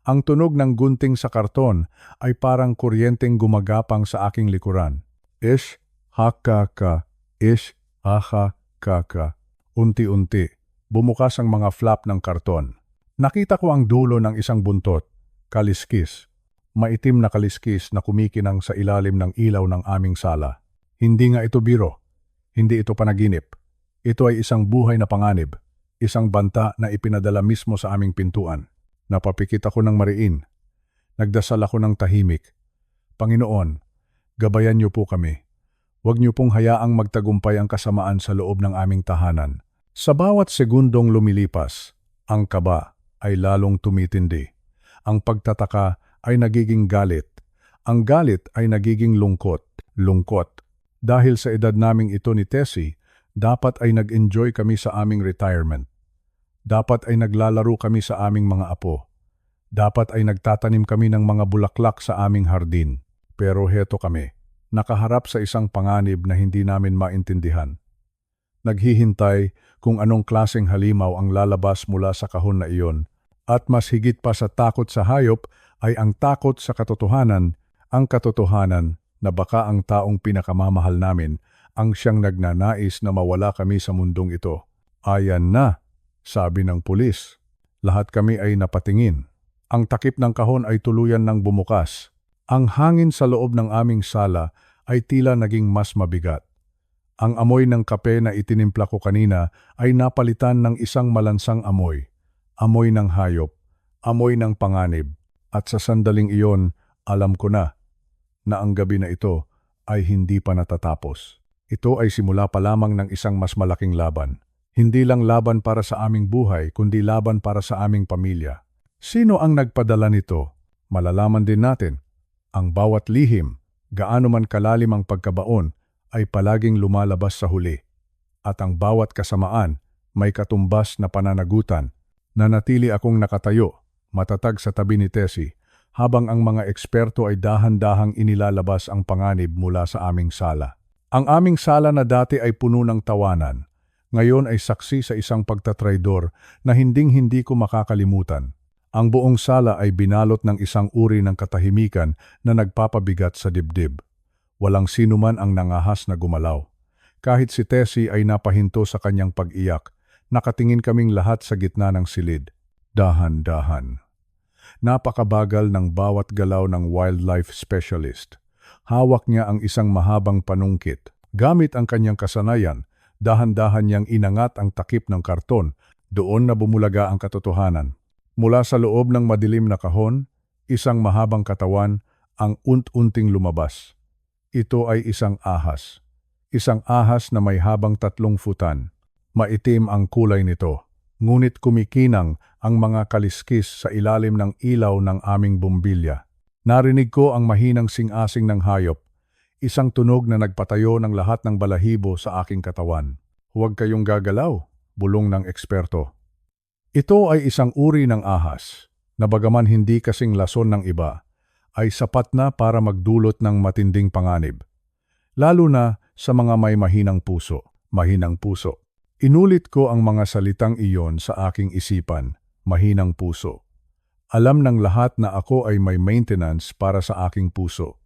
Ang tunog ng gunting sa karton ay parang kuryenteng gumagapang sa aking likuran. Ish, ha-ka-ka, ish, ha-ha-ka-ka. Unti-unti, bumukas ang mga flap ng karton. Nakita ko ang dulo ng isang buntot, kaliskis. Maitim na kaliskis na kumikinang sa ilalim ng ilaw ng aming sala. Hindi nga ito biro. Hindi ito panaginip. Ito ay isang buhay na panganib. Isang banta na ipinadala mismo sa aming pintuan. Napapikit ako ng mariin. Nagdasal ako ng tahimik. Panginoon, gabayan niyo po kami. Huwag niyo pong hayaang magtagumpay ang kasamaan sa loob ng aming tahanan. Sa bawat segundong lumilipas, ang kaba ay lalong tumitindi. Ang pagtataka ay nagiging galit. Ang galit ay nagiging lungkot. Lungkot. Dahil sa edad naming ito ni Tessie, dapat ay nag-enjoy kami sa aming retirement. Dapat ay naglalaro kami sa aming mga apo. Dapat ay nagtatanim kami ng mga bulaklak sa aming hardin. Pero heto kami, nakaharap sa isang panganib na hindi namin maintindihan. Naghihintay kung anong klaseng halimaw ang lalabas mula sa kahon na iyon. At mas higit pa sa takot sa hayop ay ang takot sa katotohanan, ang katotohanan na baka ang taong pinakamamahal namin ang siyang nagnanais na mawala kami sa mundong ito. Ayan na, sabi ng pulis. Lahat kami ay napatingin. Ang takip ng kahon ay tuluyan ng bumukas. Ang hangin sa loob ng aming sala ay tila naging mas mabigat. Ang amoy ng kape na itinimpla ko kanina ay napalitan ng isang malansang amoy. Amoy ng hayop, amoy ng panganib. At sa sandaling iyon, alam ko na ang gabi na ito ay hindi pa natatapos. Ito ay simula pa lamang ng isang mas malaking laban. Hindi lang laban para sa aming buhay, kundi laban para sa aming pamilya. Sino ang nagpadala nito? Malalaman din natin. Ang bawat lihim, gaano man kalalim ang pagkabaon, ay palaging lumalabas sa huli. At ang bawat kasamaan may katumbas na pananagutan. Nanatili akong nakatayo, matatag sa tabi ni Tessie, habang ang mga eksperto ay dahan-dahang inilalabas ang panganib mula sa aming sala. Ang aming sala na dati ay puno ng tawanan, ngayon ay saksi sa isang pagtatraidor na hinding-hindi ko makakalimutan. Ang buong sala ay binalot ng isang uri ng katahimikan na nagpapabigat sa dibdib. Walang sinuman ang nangahas na gumalaw. Kahit si Tessie ay napahinto sa kanyang pag-iyak, nakatingin kaming lahat sa gitna ng silid. Dahan-dahan. Napakabagal ng bawat galaw ng wildlife specialist. Hawak niya ang isang mahabang panungkit. Gamit ang kanyang kasanayan, dahan-dahan niyang inangat ang takip ng karton. Doon na bumulaga ang katotohanan. Mula sa loob ng madilim na kahon, isang mahabang katawan ang unt-unting lumabas. Ito ay isang ahas. Isang ahas na may habang 3 futan. Maitim ang kulay nito, ngunit kumikinang ang mga kaliskis sa ilalim ng ilaw ng aming bombilya. Narinig ko ang mahinang sing-asing ng hayop, isang tunog na nagpatayo ng lahat ng balahibo sa aking katawan. Huwag kayong gagalaw, bulong ng eksperto. Ito ay isang uri ng ahas, na bagaman hindi kasing lason ng iba, ay sapat na para magdulot ng matinding panganib. Lalo na sa mga may mahinang puso. Mahinang puso. Inulit ko ang mga salitang iyon sa aking isipan. Mahinang puso. Alam ng lahat na ako ay may maintenance para sa aking puso.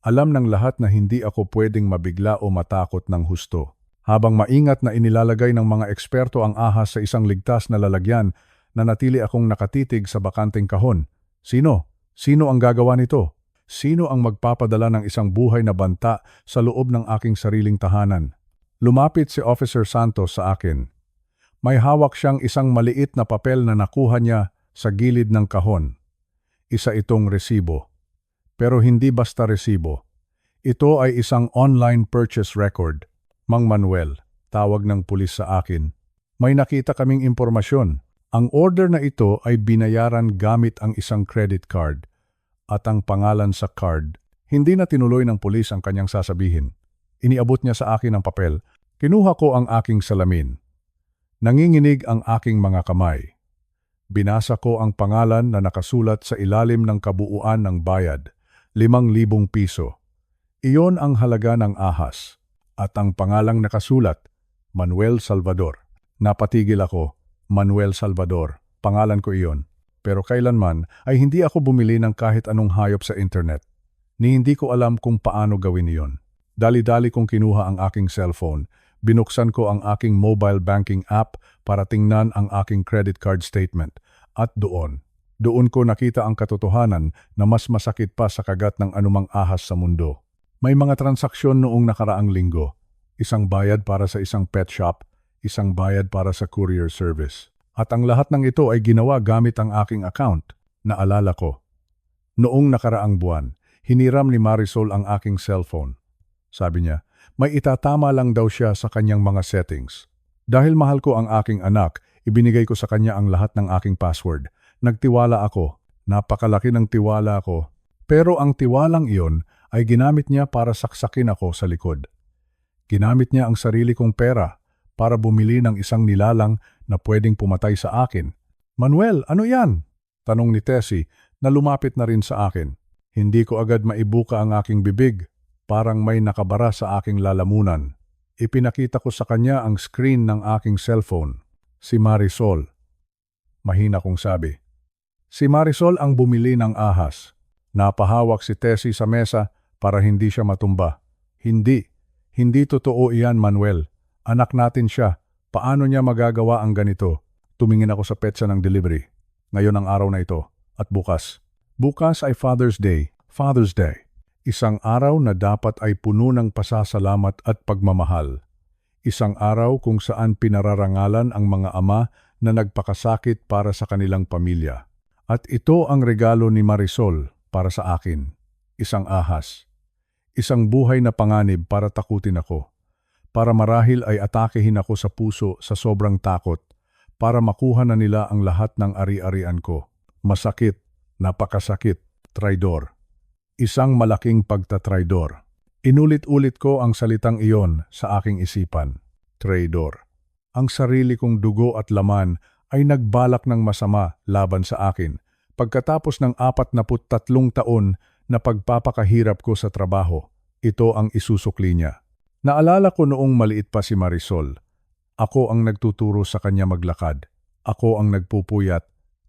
Alam ng lahat na hindi ako pwedeng mabigla o matakot ng husto. Habang maingat na inilalagay ng mga eksperto ang ahas sa isang ligtas na lalagyan, nanatili akong nakatitig sa bakanteng kahon. Sino? Sino ang gagawa nito? Sino ang magpapadala ng isang buhay na banta sa loob ng aking sariling tahanan? Lumapit si Officer Santos sa akin. May hawak siyang isang maliit na papel na nakuha niya sa gilid ng kahon. Isa itong resibo. Pero hindi basta resibo. Ito ay isang online purchase record. Mang Manuel, tawag ng pulis sa akin. May nakita kaming impormasyon. Ang order na ito ay binayaran gamit ang isang credit card. At ang pangalan sa card, hindi na tinuloy ng pulis ang kanyang sasabihin. Iniabot niya sa akin ang papel. Kinuha ko ang aking salamin. Nanginginig ang aking mga kamay. Binasa ko ang pangalan na nakasulat sa ilalim ng kabuuan ng bayad, 5,000 piso. Iyon ang halaga ng ahas. At ang pangalang nakasulat, Manuel Salvador. Napatigil ako, Manuel Salvador, pangalan ko iyon. Pero kailanman ay hindi ako bumili ng kahit anong hayop sa internet. Ni hindi ko alam kung paano gawin iyon. Dali-dali kong kinuha ang aking cellphone, binuksan ko ang aking mobile banking app para tingnan ang aking credit card statement. At doon ko nakita ang katotohanan na mas masakit pa sa kagat ng anumang ahas sa mundo. May mga transaksyon noong nakaraang linggo. Isang bayad para sa isang pet shop, isang bayad para sa courier service. At ang lahat ng ito ay ginawa gamit ang aking account. Naalala ko. Noong nakaraang buwan, hiniram ni Marisol ang aking cellphone. Sabi niya, may itatama lang daw siya sa kanyang mga settings. Dahil mahal ko ang aking anak, ibinigay ko sa kanya ang lahat ng aking password. Nagtiwala ako. Napakalaki ng tiwala ko. Pero ang tiwalang iyon ay ginamit niya para saksakin ako sa likod. Ginamit niya ang sarili kong pera para bumili ng isang nilalang na pwedeng pumatay sa akin. Manuel, ano yan? Tanong ni Tessie na lumapit na rin sa akin. Hindi ko agad maibuka ang aking bibig. Parang may nakabara sa aking lalamunan. Ipinakita ko sa kanya ang screen ng aking cellphone. Si Marisol. Mahina kong sabi. Si Marisol ang bumili ng ahas. Napahawak si Tessie sa mesa para hindi siya matumba. Hindi totoo iyan, Manuel. Anak natin siya. Paano niya magagawa ang ganito? Tumingin ako sa petsa ng delivery. Ngayon ang araw na ito. At bukas. Bukas ay Father's Day. Father's Day. Isang araw na dapat ay puno ng pasasalamat at pagmamahal. Isang araw kung saan pinararangalan ang mga ama na nagpakasakit para sa kanilang pamilya. At ito ang regalo ni Marisol para sa akin. Isang ahas. Isang buhay na panganib para takutin ako. Para marahil ay atakehin ako sa puso sa sobrang takot, para makuha na nila ang lahat ng ari-arian ko. Masakit, napakasakit, traidor. Isang malaking pagtatraidor. Inulit-ulit ko ang salitang iyon sa aking isipan. Traidor. Ang sarili kong dugo at laman ay nagbalak ng masama laban sa akin pagkatapos ng 43 taon na pagpapakahirap ko sa trabaho. Ito ang isusukli niya. Naalala ko noong maliit pa si Marisol. Ako ang nagtuturo sa kanya maglakad. Ako ang nagpupuyat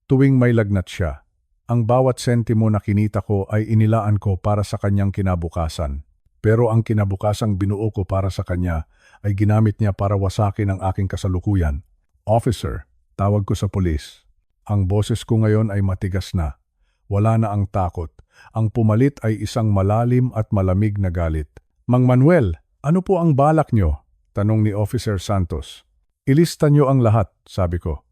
tuwing may lagnat siya. Ang bawat sentimo na kinita ko ay inilaan ko para sa kanyang kinabukasan. Pero ang kinabukasang binuo ko para sa kanya ay ginamit niya para wasakin ang aking kasalukuyan. Officer, tawag ko sa pulis. Ang boses ko ngayon ay matigas na. Wala na ang takot. Ang pumalit ay isang malalim at malamig na galit. Mang Manuel, ano po ang balak nyo? Tanong ni Officer Santos. Ilista nyo ang lahat, sabi ko.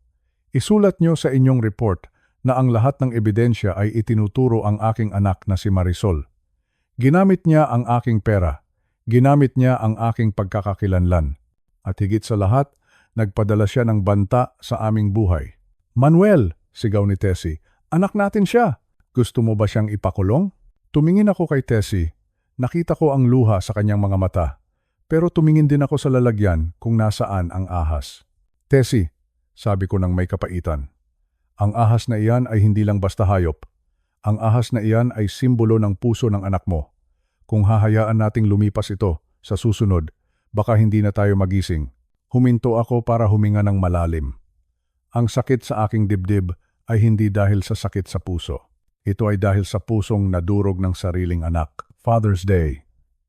Isulat nyo sa inyong report na ang lahat ng ebidensya ay itinuturo ang aking anak na si Marisol. Ginamit niya ang aking pera. Ginamit niya ang aking pagkakakilanlan. At higit sa lahat, nagpadala siya ng banta sa aming buhay. Manuel, sigaw ni Tessie, anak natin siya. Gusto mo ba siyang ipakulong? Tumingin ako kay Tessie. Nakita ko ang luha sa kanyang mga mata. Pero tumingin din ako sa lalagyan kung nasaan ang ahas. Tessie, sabi ko ng may kapaitan. Ang ahas na iyan ay hindi lang basta hayop. Ang ahas na iyan ay simbolo ng puso ng anak mo. Kung hahayaan nating lumipas ito sa susunod, baka hindi na tayo magising. Huminto ako para huminga ng malalim. Ang sakit sa aking dibdib ay hindi dahil sa sakit sa puso. Ito ay dahil sa pusong nadurog ng sariling anak. Father's Day.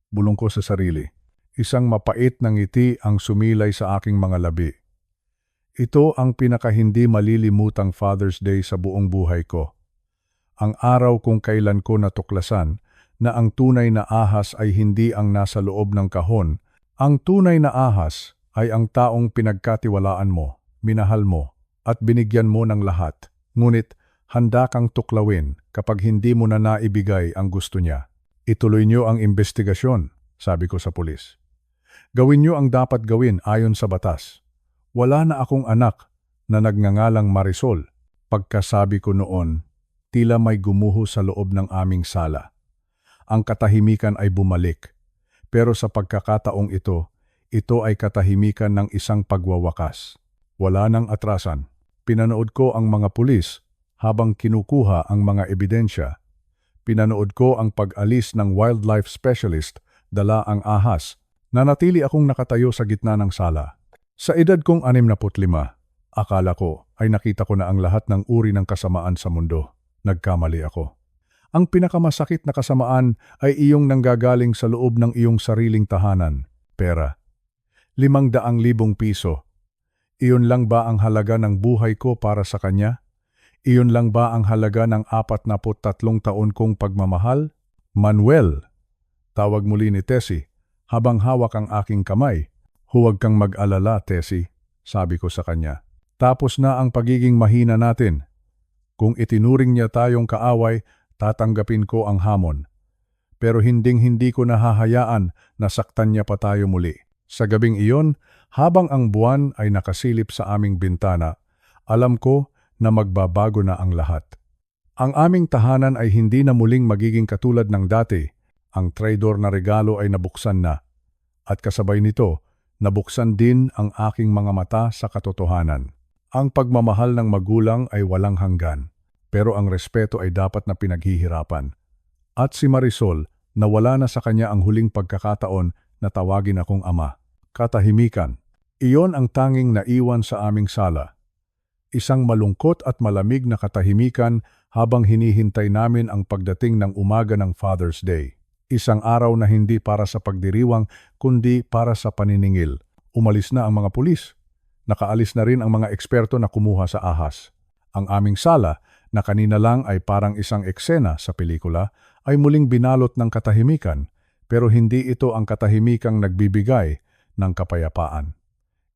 Bulong ko sa sarili. Isang mapait na ngiti ang sumilay sa aking mga labi. Ito ang pinakahindi malilimutang Father's Day sa buong buhay ko. Ang araw kung kailan ko natuklasan na ang tunay na ahas ay hindi ang nasa loob ng kahon. Ang tunay na ahas ay ang taong pinagkatiwalaan mo, minahal mo, at binigyan mo ng lahat. Ngunit handa kang tuklawin kapag hindi mo na naibigay ang gusto niya. Ituloy niyo ang investigasyon, sabi ko sa pulis. Gawin niyo ang dapat gawin ayon sa batas. Wala na akong anak na nagngangalang Marisol. Pagkasabi ko noon, tila may gumuho sa loob ng aming sala. Ang katahimikan ay bumalik. Pero sa pagkakataong ito ay katahimikan ng isang pagwawakas. Wala nang atrasan. Pinanood ko ang mga pulis habang kinukuha ang mga ebidensya. Pinanood ko ang pag-alis ng wildlife specialist, dala ang ahas. Nanatili akong nakatayo sa gitna ng sala. Sa edad kong 65, akala ko ay nakita ko na ang lahat ng uri ng kasamaan sa mundo. Nagkamali ako. Ang pinakamasakit na kasamaan ay iyong nanggagaling sa loob ng iyong sariling tahanan. Pera. 500,000 piso. Iyon lang ba ang halaga ng buhay ko para sa kanya? Iyon lang ba ang halaga ng 43 taon kong pagmamahal? Manuel, tawag muli ni Tessie habang hawak ang aking kamay. Huwag kang mag-alala, Tessie, sabi ko sa kanya. Tapos na ang pagiging mahina natin. Kung itinuring niya tayong kaaway, tatanggapin ko ang hamon. Pero hinding-hindi ko nahahayaan na saktan niya pa tayo muli. Sa gabing iyon, habang ang buwan ay nakasilip sa aming bintana, alam ko na magbabago na ang lahat. Ang aming tahanan ay hindi na muling magiging katulad ng dati. Ang traidor na regalo ay nabuksan na. At kasabay nito, nabuksan din ang aking mga mata sa katotohanan. Ang pagmamahal ng magulang ay walang hanggan, pero ang respeto ay dapat na pinaghihirapan. At si Marisol, nawala na sa kanya ang huling pagkakataon na tawagin akong ama. Katahimikan. Iyon ang tanging naiwan sa aming sala. Isang malungkot at malamig na katahimikan habang hinihintay namin ang pagdating ng umaga ng Father's Day. Isang araw na hindi para sa pagdiriwang, kundi para sa paniningil. Umalis na ang mga pulis. Nakaalis na rin ang mga eksperto na kumuha sa ahas. Ang aming sala, na kanina lang ay parang isang eksena sa pelikula, ay muling binalot ng katahimikan, pero hindi ito ang katahimikang nagbibigay ng kapayapaan.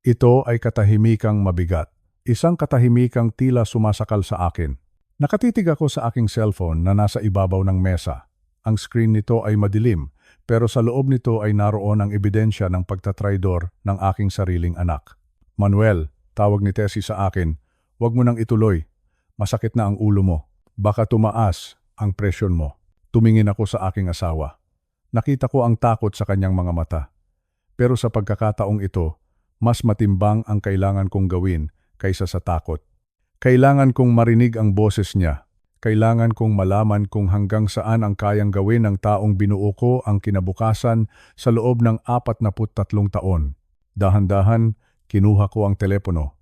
Ito ay katahimikang mabigat. Isang katahimikang tila sumasakal sa akin. Nakatitig ako sa aking cellphone na nasa ibabaw ng mesa. Ang screen nito ay madilim, pero sa loob nito ay naroon ang ebidensya ng pagtatraidor ng aking sariling anak. Manuel, tawag ni Tessie sa akin, huwag mo nang ituloy. Masakit na ang ulo mo. Baka tumaas ang presyon mo. Tumingin ako sa aking asawa. Nakita ko ang takot sa kanyang mga mata. Pero sa pagkakataong ito, mas matimbang ang kailangan kong gawin kaysa sa takot. Kailangan kong marinig ang boses niya. Kailangan kong malaman kung hanggang saan ang kayang gawin ng taong binuo ko ang kinabukasan sa loob ng 43 taon. Dahan-dahan, kinuha ko ang telepono.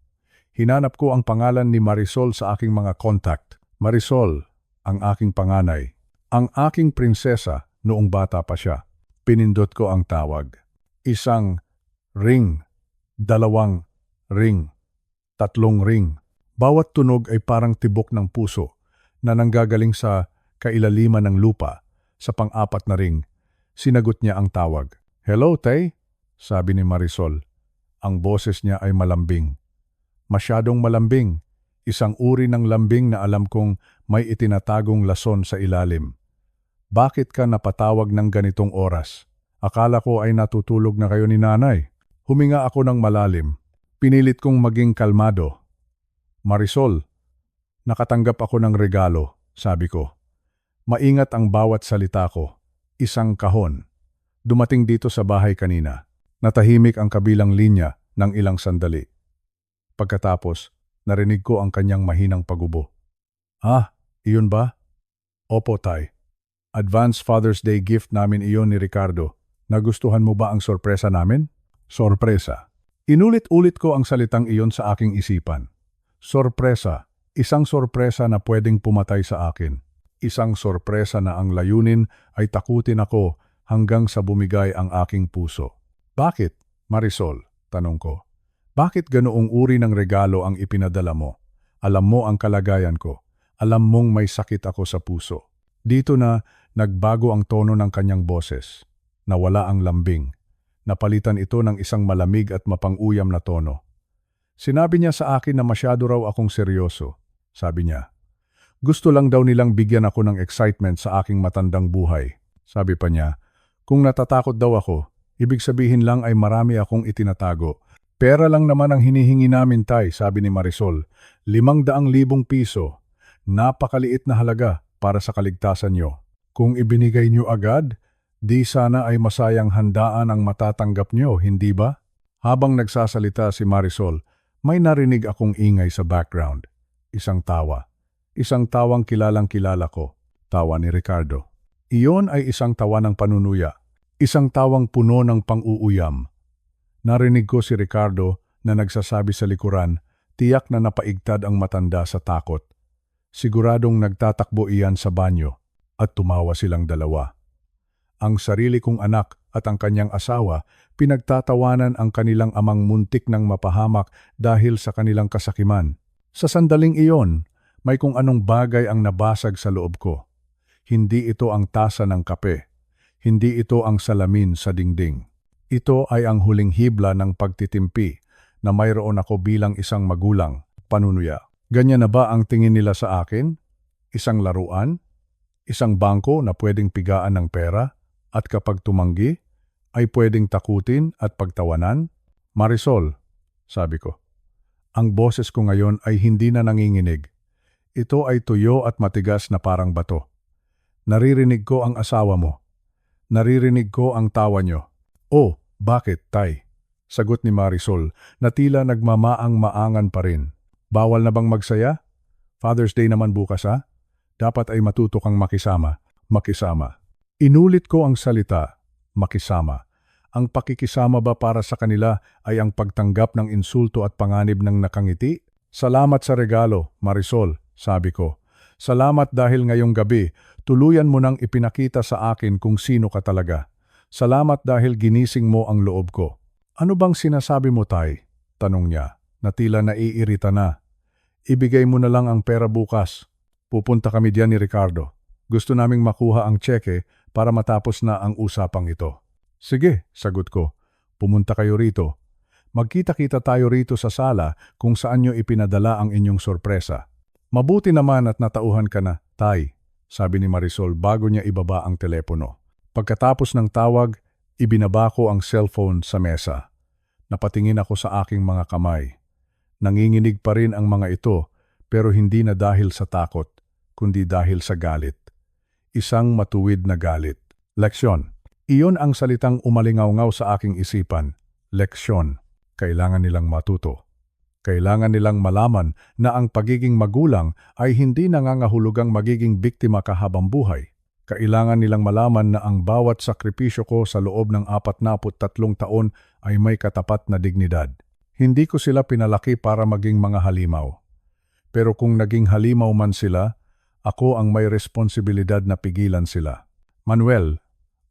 Hinanap ko ang pangalan ni Marisol sa aking mga contact. Marisol, ang aking panganay. Ang aking prinsesa noong bata pa siya. Pinindot ko ang tawag. Isang ring, 2 ring, 3 ring. Bawat tunog ay parang tibok ng puso na nanggagaling sa kailaliman ng lupa. Sa pang-4 na ring, sinagot niya ang tawag. "Hello, Tay," sabi ni Marisol. Ang boses niya ay malambing. Masyadong malambing. Isang uri ng lambing na alam kong may itinatagong lason sa ilalim. "Bakit ka napatawag ng ganitong oras? Akala ko ay natutulog na kayo ni nanay." Huminga ako ng malalim. Pinilit kong maging kalmado. "Marisol, nakatanggap ako ng regalo," sabi ko. Maingat ang bawat salita ko. Isang kahon. Dumating dito sa bahay kanina. Natahimik ang kabilang linya ng ilang sandali. Pagkatapos, narinig ko ang kanyang mahinang pagubo. "Ah, iyon ba?" "Opo, Tay. Advance Father's Day gift namin iyon ni Ricardo. Nagustuhan mo ba ang sorpresa namin?" Sorpresa. Inulit-ulit ko ang salitang iyon sa aking isipan. Sorpresa. Isang sorpresa na pwedeng pumatay sa akin. Isang sorpresa na ang layunin ay takutin ako hanggang sa bumigay ang aking puso. "Bakit, Marisol?" tanong ko. "Bakit ganoong uri ng regalo ang ipinadala mo? Alam mo ang kalagayan ko. Alam mong may sakit ako sa puso." Dito na nagbago ang tono ng kanyang boses. Nawala ang lambing. Napalitan ito ng isang malamig at mapang-uyam na tono. Sinabi niya sa akin na masyado raw akong seryoso. Sabi niya, gusto lang daw nilang bigyan ako ng excitement sa aking matandang buhay. Sabi pa niya, kung natatakot daw ako, ibig sabihin lang ay marami akong itinatago. "Pera lang naman ang hinihingi namin, Tay," sabi ni Marisol. 500,000 piso. Napakaliit na halaga para sa kaligtasan niyo. Kung ibinigay niyo agad, di sana ay masayang handaan ang matatanggap niyo, hindi ba? Habang nagsasalita si Marisol, may narinig akong ingay sa background. Isang tawa. Isang tawang kilalang-kilala ko. Tawa ni Ricardo. Iyon ay isang tawa ng panunuya. Isang tawang puno ng pang-uuyam. Narinig ko si Ricardo na nagsasabi sa likuran, tiyak na napaigtad ang matanda sa takot. Siguradong nagtatakbo iyan sa banyo at tumawa silang dalawa. Ang sarili kong anak at ang kanyang asawa, pinagtatawanan ang kanilang amang muntik ng mapahamak dahil sa kanilang kasakiman. Sa sandaling iyon, may kung anong bagay ang nabasag sa loob ko. Hindi ito ang tasa ng kape. Hindi ito ang salamin sa dingding. Ito ay ang huling hibla ng pagtitimpi na mayroon ako bilang isang magulang, panunuya. Ganyan na ba ang tingin nila sa akin? Isang laruan? Isang bangko na pwedeng pigaan ng pera? At kapag tumanggi, ay pwedeng takutin at pagtawanan? "Marisol," sabi ko. Ang boses ko ngayon ay hindi na nanginginig. Ito ay tuyo at matigas na parang bato. Naririnig ko ang asawa mo. Naririnig ko ang tawa nyo. "Oh, bakit, Tay?" Sagot ni Marisol na tila nagmamaang-maangan pa rin. "Bawal na bang magsaya? Father's Day naman bukas, ha? Dapat ay matuto kang makisama." Makisama. Inulit ko ang salita, makisama. Ang pakikisama ba para sa kanila ay ang pagtanggap ng insulto at panganib ng nakangiti? "Salamat sa regalo, Marisol," sabi ko. "Salamat dahil ngayong gabi, tuluyan mo nang ipinakita sa akin kung sino ka talaga. Salamat dahil ginising mo ang loob ko." "Ano bang sinasabi mo, Tay?" tanong niya, na tila naiirita na. "Ibigay mo na lang ang pera bukas. Pupunta kami diyan ni Ricardo. Gusto naming makuha ang tseke para matapos na ang usapang ito." "Sige," sagot ko. "Pumunta kayo rito. Magkita-kita tayo rito sa sala kung saan nyo ipinadala ang inyong sorpresa." "Mabuti naman at natauhan ka na, Tay," sabi ni Marisol bago niya ibaba ang telepono. Pagkatapos ng tawag, ibinaba ko ang cellphone sa mesa. Napatingin ako sa aking mga kamay. Nanginginig pa rin ang mga ito, pero hindi na dahil sa takot, kundi dahil sa galit. Isang matuwid na galit. Leksyon. Iyon ang salitang umalingaw-ngaw sa aking isipan. Leksyon. Kailangan nilang matuto. Kailangan nilang malaman na ang pagiging magulang ay hindi nangangahulugang magiging biktima kahabang buhay. Kailangan nilang malaman na ang bawat sakripisyo ko sa loob ng 43 taon ay may katapat na dignidad. Hindi ko sila pinalaki para maging mga halimaw. Pero kung naging halimaw man sila, ako ang may responsibilidad na pigilan sila. Manuel,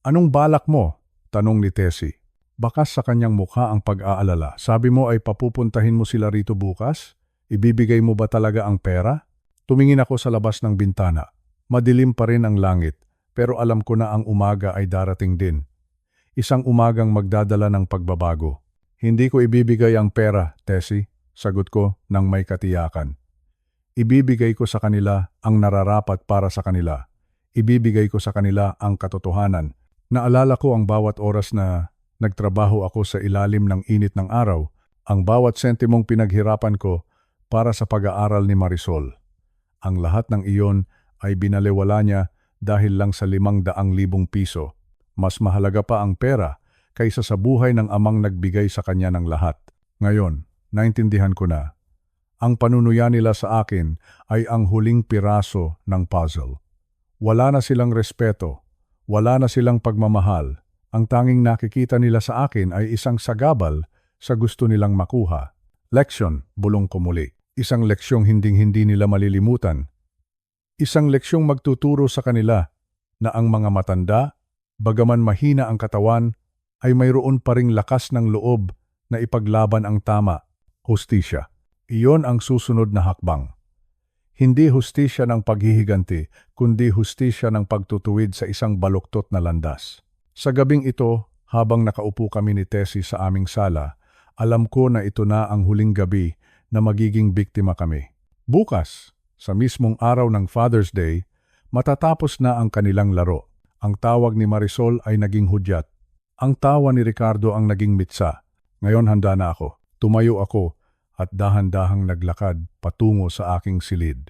anong balak mo? Tanong ni Tessie. Bakas sa kanyang mukha ang pag-aalala. Sabi mo ay papupuntahin mo sila rito bukas? Ibibigay mo ba talaga ang pera? Tumingin ako sa labas ng bintana. Madilim pa rin ang langit, pero alam ko na ang umaga ay darating din. Isang umagang magdadala ng pagbabago. Hindi ko ibibigay ang pera, Tessie, sagot ko nang may katiyakan. Ibibigay ko sa kanila ang nararapat para sa kanila. Ibibigay ko sa kanila ang katotohanan. Naalala ko ang bawat oras na nagtrabaho ako sa ilalim ng init ng araw, ang bawat sentimong pinaghirapan ko para sa pag-aaral ni Marisol. Ang lahat ng iyon ay binalewala niya dahil lang sa 500,000 piso. Mas mahalaga pa ang pera kaysa sa buhay ng amang nagbigay sa kanya ng lahat. Ngayon, naintindihan ko na. Ang panunuya nila sa akin ay ang huling piraso ng puzzle. Wala na silang respeto, wala na silang pagmamahal. Ang tanging nakikita nila sa akin ay isang sagabal sa gusto nilang makuha. Leksyon, bulong ko muli. Isang leksyong hinding-hindi nila malilimutan. Isang leksyong magtuturo sa kanila na ang mga matanda, bagaman mahina ang katawan, ay mayroon pa ring lakas ng loob na ipaglaban ang tama, hustisya. Iyon ang susunod na hakbang. Hindi hustisya ng paghihiganti, kundi hustisya ng pagtutuwid sa isang baluktot na landas. Sa gabing ito, habang nakaupo kami ni Tessie sa aming sala, alam ko na ito na ang huling gabi na magiging biktima kami. Bukas, sa mismong araw ng Father's Day, matatapos na ang kanilang laro. Ang tawag ni Marisol ay naging hudyat. Ang tawa ni Ricardo ang naging mitsa. Ngayon handa na ako. Tumayo ako at dahan-dahang naglakad patungo sa aking silid.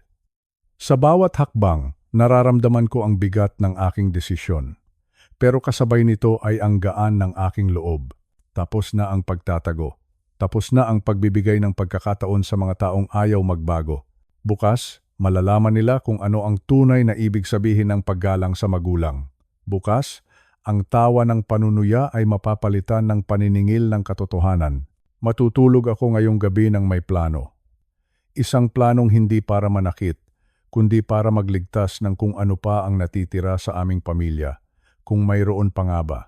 Sa bawat hakbang, nararamdaman ko ang bigat ng aking desisyon. Pero kasabay nito ay ang gaan ng aking loob. Tapos na ang pagtatago. Tapos na ang pagbibigay ng pagkakataon sa mga taong ayaw magbago. Bukas, malalaman nila kung ano ang tunay na ibig sabihin ng paggalang sa magulang. Bukas, ang tawa ng panunuya ay mapapalitan ng paniningil ng katotohanan. Matutulog ako ngayong gabi ng may plano. Isang planong hindi para manakit, kundi para magligtas ng kung ano pa ang natitira sa aming pamilya, kung mayroon pa nga ba.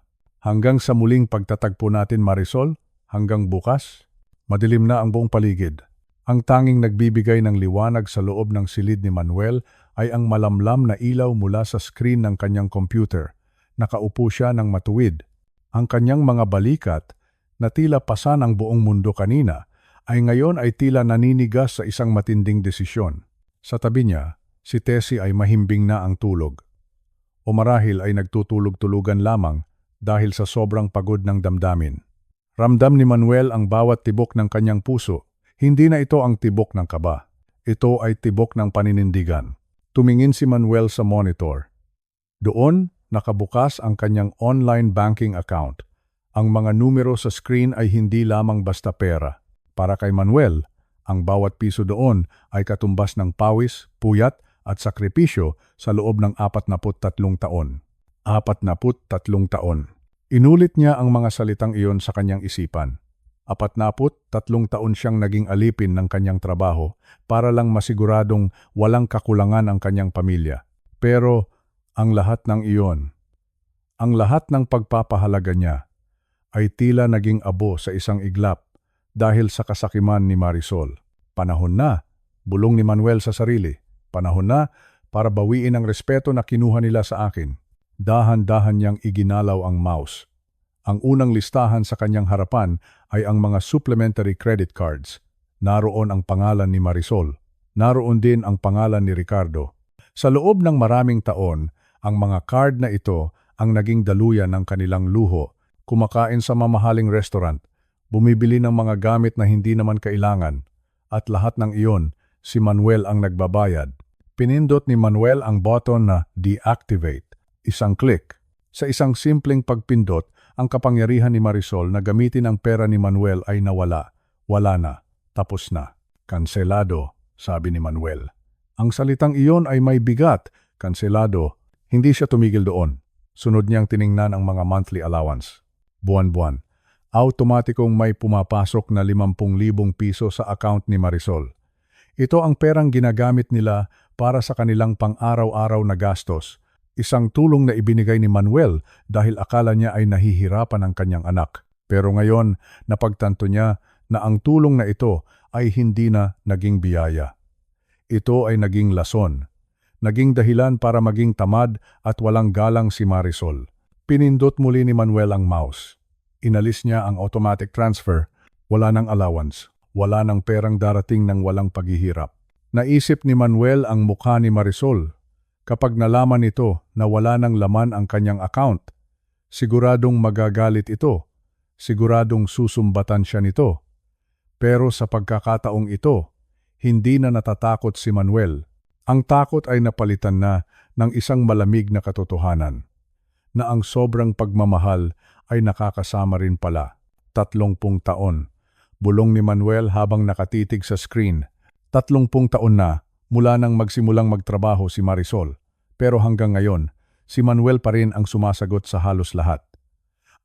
Hanggang sa muling pagtatagpo natin, Marisol, hanggang bukas, madilim na ang buong paligid. Ang tanging nagbibigay ng liwanag sa loob ng silid ni Manuel ay ang malamlam na ilaw mula sa screen ng kanyang computer. Nakaupo siya ng matuwid. Ang kanyang mga balikat, na tila pasan ang buong mundo kanina, ay ngayon ay tila naninigas sa isang matinding desisyon. Sa tabi niya, si Tessie ay mahimbing na ang tulog. O marahil ay nagtutulog-tulugan lamang dahil sa sobrang pagod ng damdamin. Ramdam ni Manuel ang bawat tibok ng kanyang puso. Hindi na ito ang tibok ng kaba. Ito ay tibok ng paninindigan. Tumingin si Manuel sa monitor. Doon, nakabukas ang kanyang online banking account. Ang mga numero sa screen ay hindi lamang basta pera. Para kay Manuel, ang bawat piso doon ay katumbas ng pawis, puyat at sakripisyo sa loob ng 43 taon. 43 taon. Inulit niya ang mga salitang iyon sa kanyang isipan. 43 taon siyang naging alipin ng kanyang trabaho para lang masiguradong walang kakulangan ang kanyang pamilya. Pero ang lahat ng iyon, ang lahat ng pagpapahalaga niya, ay tila naging abo sa isang iglap dahil sa kasakiman ni Marisol. Panahon na, bulong ni Manuel sa sarili. Panahon na para bawiin ang respeto na kinuha nila sa akin. Dahan-dahan niyang iginalaw ang mouse. Ang unang listahan sa kanyang harapan ay ang mga supplementary credit cards. Naroon ang pangalan ni Marisol. Naroon din ang pangalan ni Ricardo. Sa loob ng maraming taon, ang mga card na ito ang naging daluyan ng kanilang luho. Kumakain sa mamahaling restaurant, bumibili ng mga gamit na hindi naman kailangan, at lahat ng iyon, si Manuel ang nagbabayad. Pinindot ni Manuel ang button na deactivate. Isang click, Sa isang simpleng pagpindot, ang kapangyarihan ni Marisol na gamitin ang pera ni Manuel ay nawala. Wala na. Tapos na. Kanselado, sabi ni Manuel. Ang salitang iyon ay may bigat. Kanselado. Hindi siya tumigil doon. Sunod niyang tiningnan ang mga monthly allowance. Buwan-buwan. Automatikong may pumapasok na 50,000 piso sa account ni Marisol. Ito ang perang ginagamit nila para sa kanilang pang-araw-araw na gastos. Isang tulong na ibinigay ni Manuel dahil akala niya ay nahihirapan ang kanyang anak. Pero ngayon, napagtanto niya na ang tulong na ito ay hindi na naging biyaya. Ito ay naging lason. Naging dahilan para maging tamad at walang galang si Marisol. Pinindot muli ni Manuel ang mouse. Inalis niya ang automatic transfer. Wala ng allowance. Wala ng perang darating ng walang paghihirap. Naisip ni Manuel ang mukha ni Marisol. Kapag nalaman ito na wala ng laman ang kanyang account, siguradong magagalit ito. Siguradong susumbatan siya nito. Pero sa pagkakataong ito, hindi na natatakot si Manuel. Ang takot ay napalitan na ng isang malamig na katotohanan, na ang sobrang pagmamahal ay nakakasama rin pala. 30 taon. Bulong ni Manuel habang nakatitig sa screen. 30 taon na mula nang magsimulang magtrabaho si Marisol. Pero hanggang ngayon, si Manuel pa rin ang sumasagot sa halos lahat.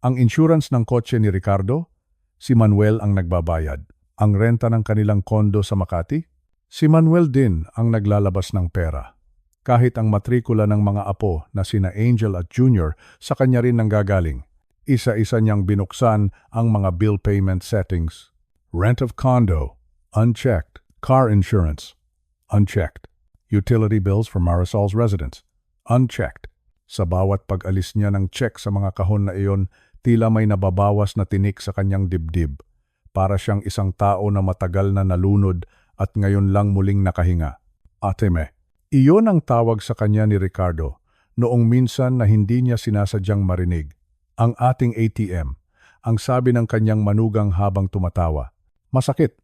Ang insurance ng kotse ni Ricardo, si Manuel ang nagbabayad. Ang renta ng kanilang kondo sa Makati, si Manuel din ang naglalabas ng pera. Kahit ang matrikula ng mga apo na sina Angel at Junior sa kanya rin nanggagaling. Isa-isa niyang binuksan ang mga bill payment settings. Rent of condo, unchecked. Car insurance, unchecked. Utility bills for Marisol's residence, unchecked. Sa bawat pag-alis niya ng check sa mga kahon na iyon, tila may nababawas na tinik sa kanyang dibdib. Para siyang isang tao na matagal na nalunod at ngayon lang muling nakahinga. Ateme. Iyon ang tawag sa kanya ni Ricardo, noong minsan na hindi niya sinasadyang marinig. Ang ating ATM, ang sabi ng kanyang manugang habang tumatawa. Masakit.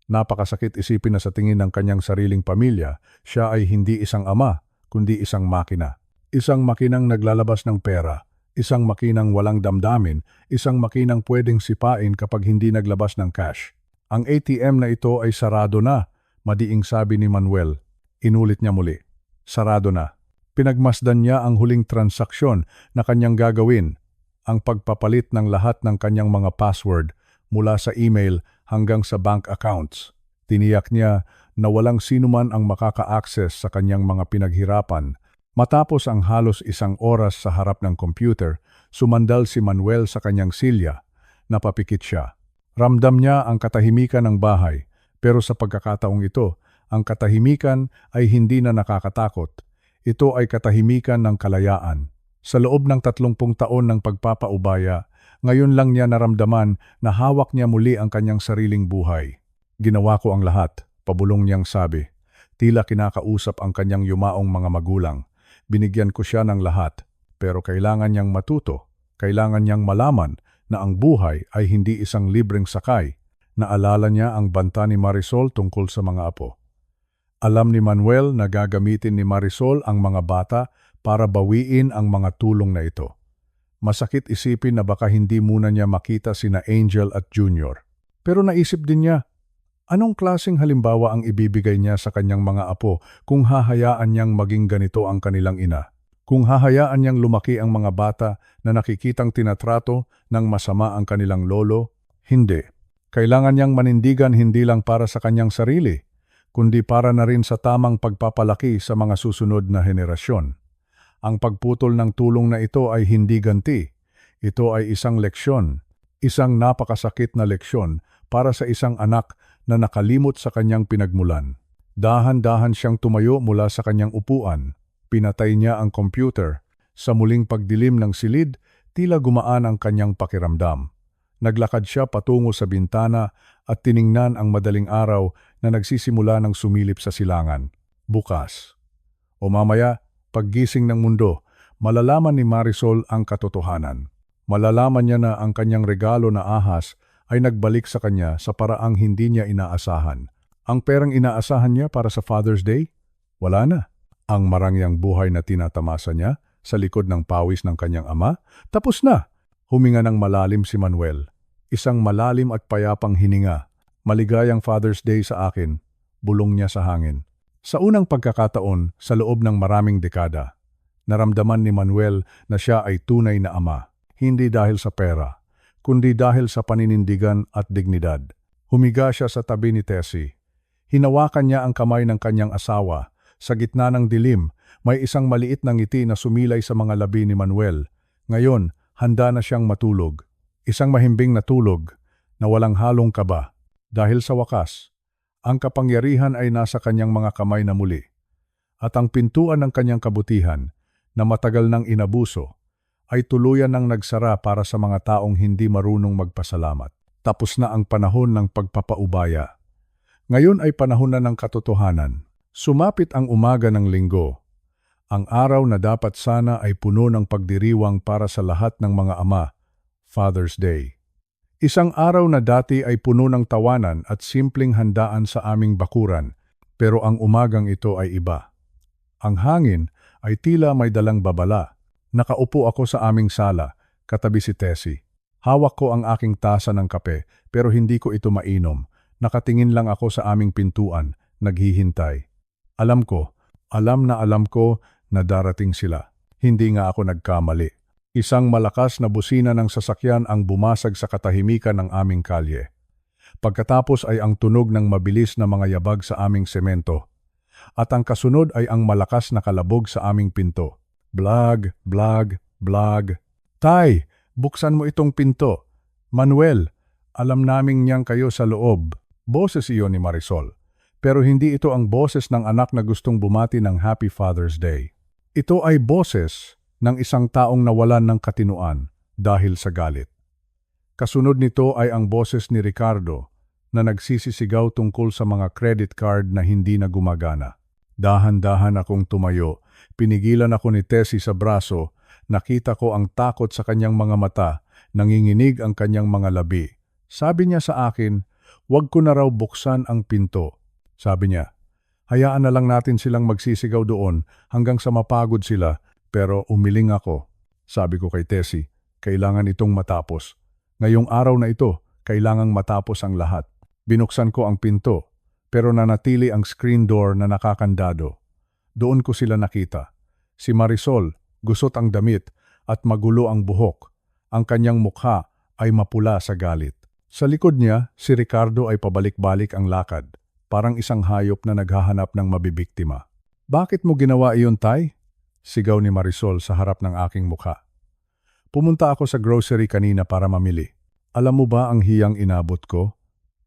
Napakasakit isipin na sa tingin ng kanyang sariling pamilya, siya ay hindi isang ama, kundi isang makina. Isang makinang naglalabas ng pera, isang makinang walang damdamin, isang makinang pwedeng sipain kapag hindi naglabas ng cash. Ang ATM na ito ay sarado na, madiing sabi ni Manuel. Inulit niya muli. Sarado na. Pinagmasdan niya ang huling transaksyon na kanyang gagawin, ang pagpapalit ng lahat ng kanyang mga password mula sa email hanggang sa bank accounts. Tiniyak niya na walang sinuman ang makaka-access sa kanyang mga pinaghirapan. Matapos ang halos 1 oras sa harap ng computer, sumandal si Manuel sa kanyang silya. Napapikit siya. Ramdam niya ang katahimikan ng bahay, pero sa pagkakataong ito, ang katahimikan ay hindi na nakakatakot. Ito ay katahimikan ng kalayaan. Sa loob ng 30 taon ng pagpapaubaya, ngayon lang niya naramdaman na hawak niya muli ang kanyang sariling buhay. Ginawa ko ang lahat, pabulong niyang sabi. Tila kinakausap ang kanyang yumaong mga magulang. Binigyan ko siya ng lahat, pero kailangan niyang matuto. Kailangan niyang malaman na ang buhay ay hindi isang libreng sakay. Naalala niya ang banta ni Marisol tungkol sa mga apo. Alam ni Manuel na gagamitin ni Marisol ang mga bata para bawiin ang mga tulong na ito. Masakit isipin na baka hindi muna niya makita sina Angel at Junior. Pero naisip din niya, anong klaseng halimbawa ang ibibigay niya sa kanyang mga apo kung hahayaan niyang maging ganito ang kanilang ina? Kung hahayaan niyang lumaki ang mga bata na nakikitang tinatrato ng masama ang kanilang lolo? Hindi. Kailangan niyang manindigan hindi lang para sa kanyang sarili, kundi para na rin sa tamang pagpapalaki sa mga susunod na henerasyon. Ang pagputol ng tulong na ito ay hindi ganti. Ito ay isang leksyon, isang napakasakit na leksyon para sa isang anak na nakalimot sa kanyang pinagmulan. Dahan-dahan siyang tumayo mula sa kanyang upuan. Pinatay niya ang computer. Sa muling pagdilim ng silid, tila gumaan ang kanyang pakiramdam. Naglakad siya patungo sa bintana at tiningnan ang madaling araw na nagsisimula ng sumilip sa silangan. Bukas. O mamaya, paggising ng mundo, malalaman ni Marisol ang katotohanan. Malalaman niya na ang kanyang regalo na ahas ay nagbalik sa kanya sa paraang hindi niya inaasahan. Ang perang inaasahan niya para sa Father's Day? Wala na. Ang marangyang buhay na tinatamasa niya, sa likod ng pawis ng kanyang ama. Tapos na! Huminga ng malalim si Manuel. Isang malalim at payapang hininga. Maligayang Father's Day sa akin, bulong niya sa hangin. Sa unang pagkakataon, sa loob ng maraming dekada, naramdaman ni Manuel na siya ay tunay na ama. Hindi dahil sa pera, kundi dahil sa paninindigan at dignidad. Humiga siya sa tabi ni Tessie. Hinawakan niya ang kamay ng kanyang asawa. Sa gitna ng dilim, may isang maliit na ngiti na sumilay sa mga labi ni Manuel. Ngayon, handa na siyang matulog. Isang mahimbing na tulog na walang halong kaba. Dahil sa wakas, ang kapangyarihan ay nasa kanyang mga kamay na muli. At ang pintuan ng kanyang kabutihan, na matagal nang inabuso, ay tuluyan nang nagsara para sa mga taong hindi marunong magpasalamat. Tapos na ang panahon ng pagpapaubaya. Ngayon ay panahon na ng katotohanan. Sumapit ang umaga ng linggo. Ang araw na dapat sana ay puno ng pagdiriwang para sa lahat ng mga ama, Father's Day. Isang araw na dati ay puno ng tawanan at simpleng handaan sa aming bakuran, pero ang umagang ito ay iba. Ang hangin ay tila may dalang babala. Nakaupo ako sa aming sala, katabi si Tessie. Hawak ko ang aking tasa ng kape, pero hindi ko ito mainom. Nakatingin lang ako sa aming pintuan, naghihintay. Alam ko na darating sila. Hindi nga ako nagkamali. Isang malakas na busina ng sasakyan ang bumasag sa katahimikan ng aming kalye. Pagkatapos ay ang tunog ng mabilis na mga yabag sa aming semento. At ang kasunod ay ang malakas na kalabog sa aming pinto. Blag, blag, blag. Tay, buksan mo itong pinto. Manuel, alam naming niyang kayo sa loob. Boses iyon ni Marisol. Pero hindi ito ang boses ng anak na gustong bumati ng Happy Father's Day. Ito ay boses ng isang taong nawalan ng katinuan dahil sa galit. Kasunod nito ay ang boses ni Ricardo na nagsisisigaw tungkol sa mga credit card na hindi na gumagana. Dahan-dahan akong tumayo, pinigilan ako ni Tessie sa braso, nakita ko ang takot sa kanyang mga mata, nanginginig ang kanyang mga labi. Sabi niya sa akin, "Huwag ko na raw buksan ang pinto." Sabi niya, "Hayaan na lang natin silang magsisigaw doon hanggang sa mapagod sila." Pero umiling ako. Sabi ko kay Tessie, kailangan itong matapos. Ngayong araw na ito, kailangang matapos ang lahat. Binuksan ko ang pinto, pero nanatili ang screen door na nakakandado. Doon ko sila nakita. Si Marisol, gusot ang damit at magulo ang buhok. Ang kanyang mukha ay mapula sa galit. Sa likod niya, si Ricardo ay pabalik-balik ang lakad, parang isang hayop na naghahanap ng mabibiktima. "Bakit mo ginawa iyon, Tay?" Sigaw ni Marisol sa harap ng aking mukha. "Pumunta ako sa grocery kanina para mamili. Alam mo ba ang hiyang inabot ko?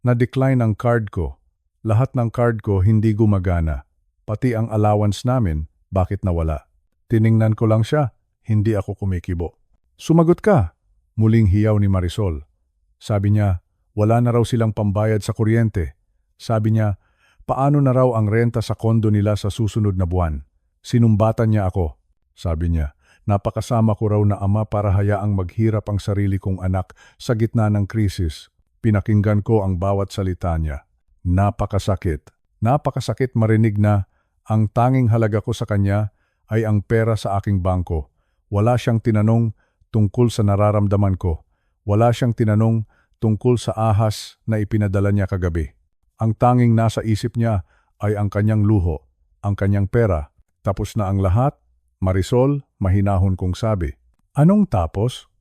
Na-decline ang card ko. Lahat ng card ko hindi gumagana. Pati ang allowance namin, bakit nawala? Tiningnan ko lang siya, hindi ako kumikibo." "Sumagot ka!" Muling hiyaw ni Marisol. Sabi niya, wala na raw silang pambayad sa kuryente. Sabi niya, paano na raw ang renta sa kondo nila sa susunod na buwan? Sinumbatan niya ako. Sabi niya, napakasama ko raw na ama para hayaang maghirap ang sarili kong anak sa gitna ng krisis. Pinakinggan ko ang bawat salita niya. Napakasakit. Napakasakit marinig na ang tanging halaga ko sa kanya ay ang pera sa aking bangko. Wala siyang tinanong tungkol sa nararamdaman ko. Wala siyang tinanong tungkol sa ahas na ipinadala niya kagabi. Ang tanging nasa isip niya ay ang kanyang luho, ang kanyang pera. Tapos na ang lahat? Marisol, mahinahon kong sabi. Anong tapos?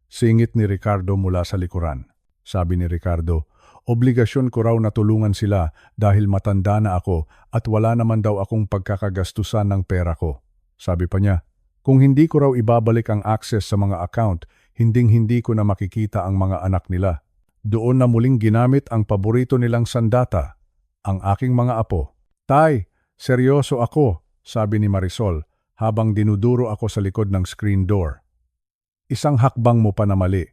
Singit ni Ricardo mula sa likuran. Sabi ni Ricardo, obligasyon ko raw na tulungan sila dahil matanda na ako at wala naman daw akong pagkakagastusan ng pera ko. Sabi pa niya, kung hindi ko raw ibabalik ang access sa mga account, hinding-hindi ko na makikita ang mga anak nila. Doon na muling ginamit ang paborito nilang sandata, ang aking mga apo. Tay, seryoso ako, sabi ni Marisol habang dinuduro ako sa likod ng screen door. Isang hakbang mo pa na mali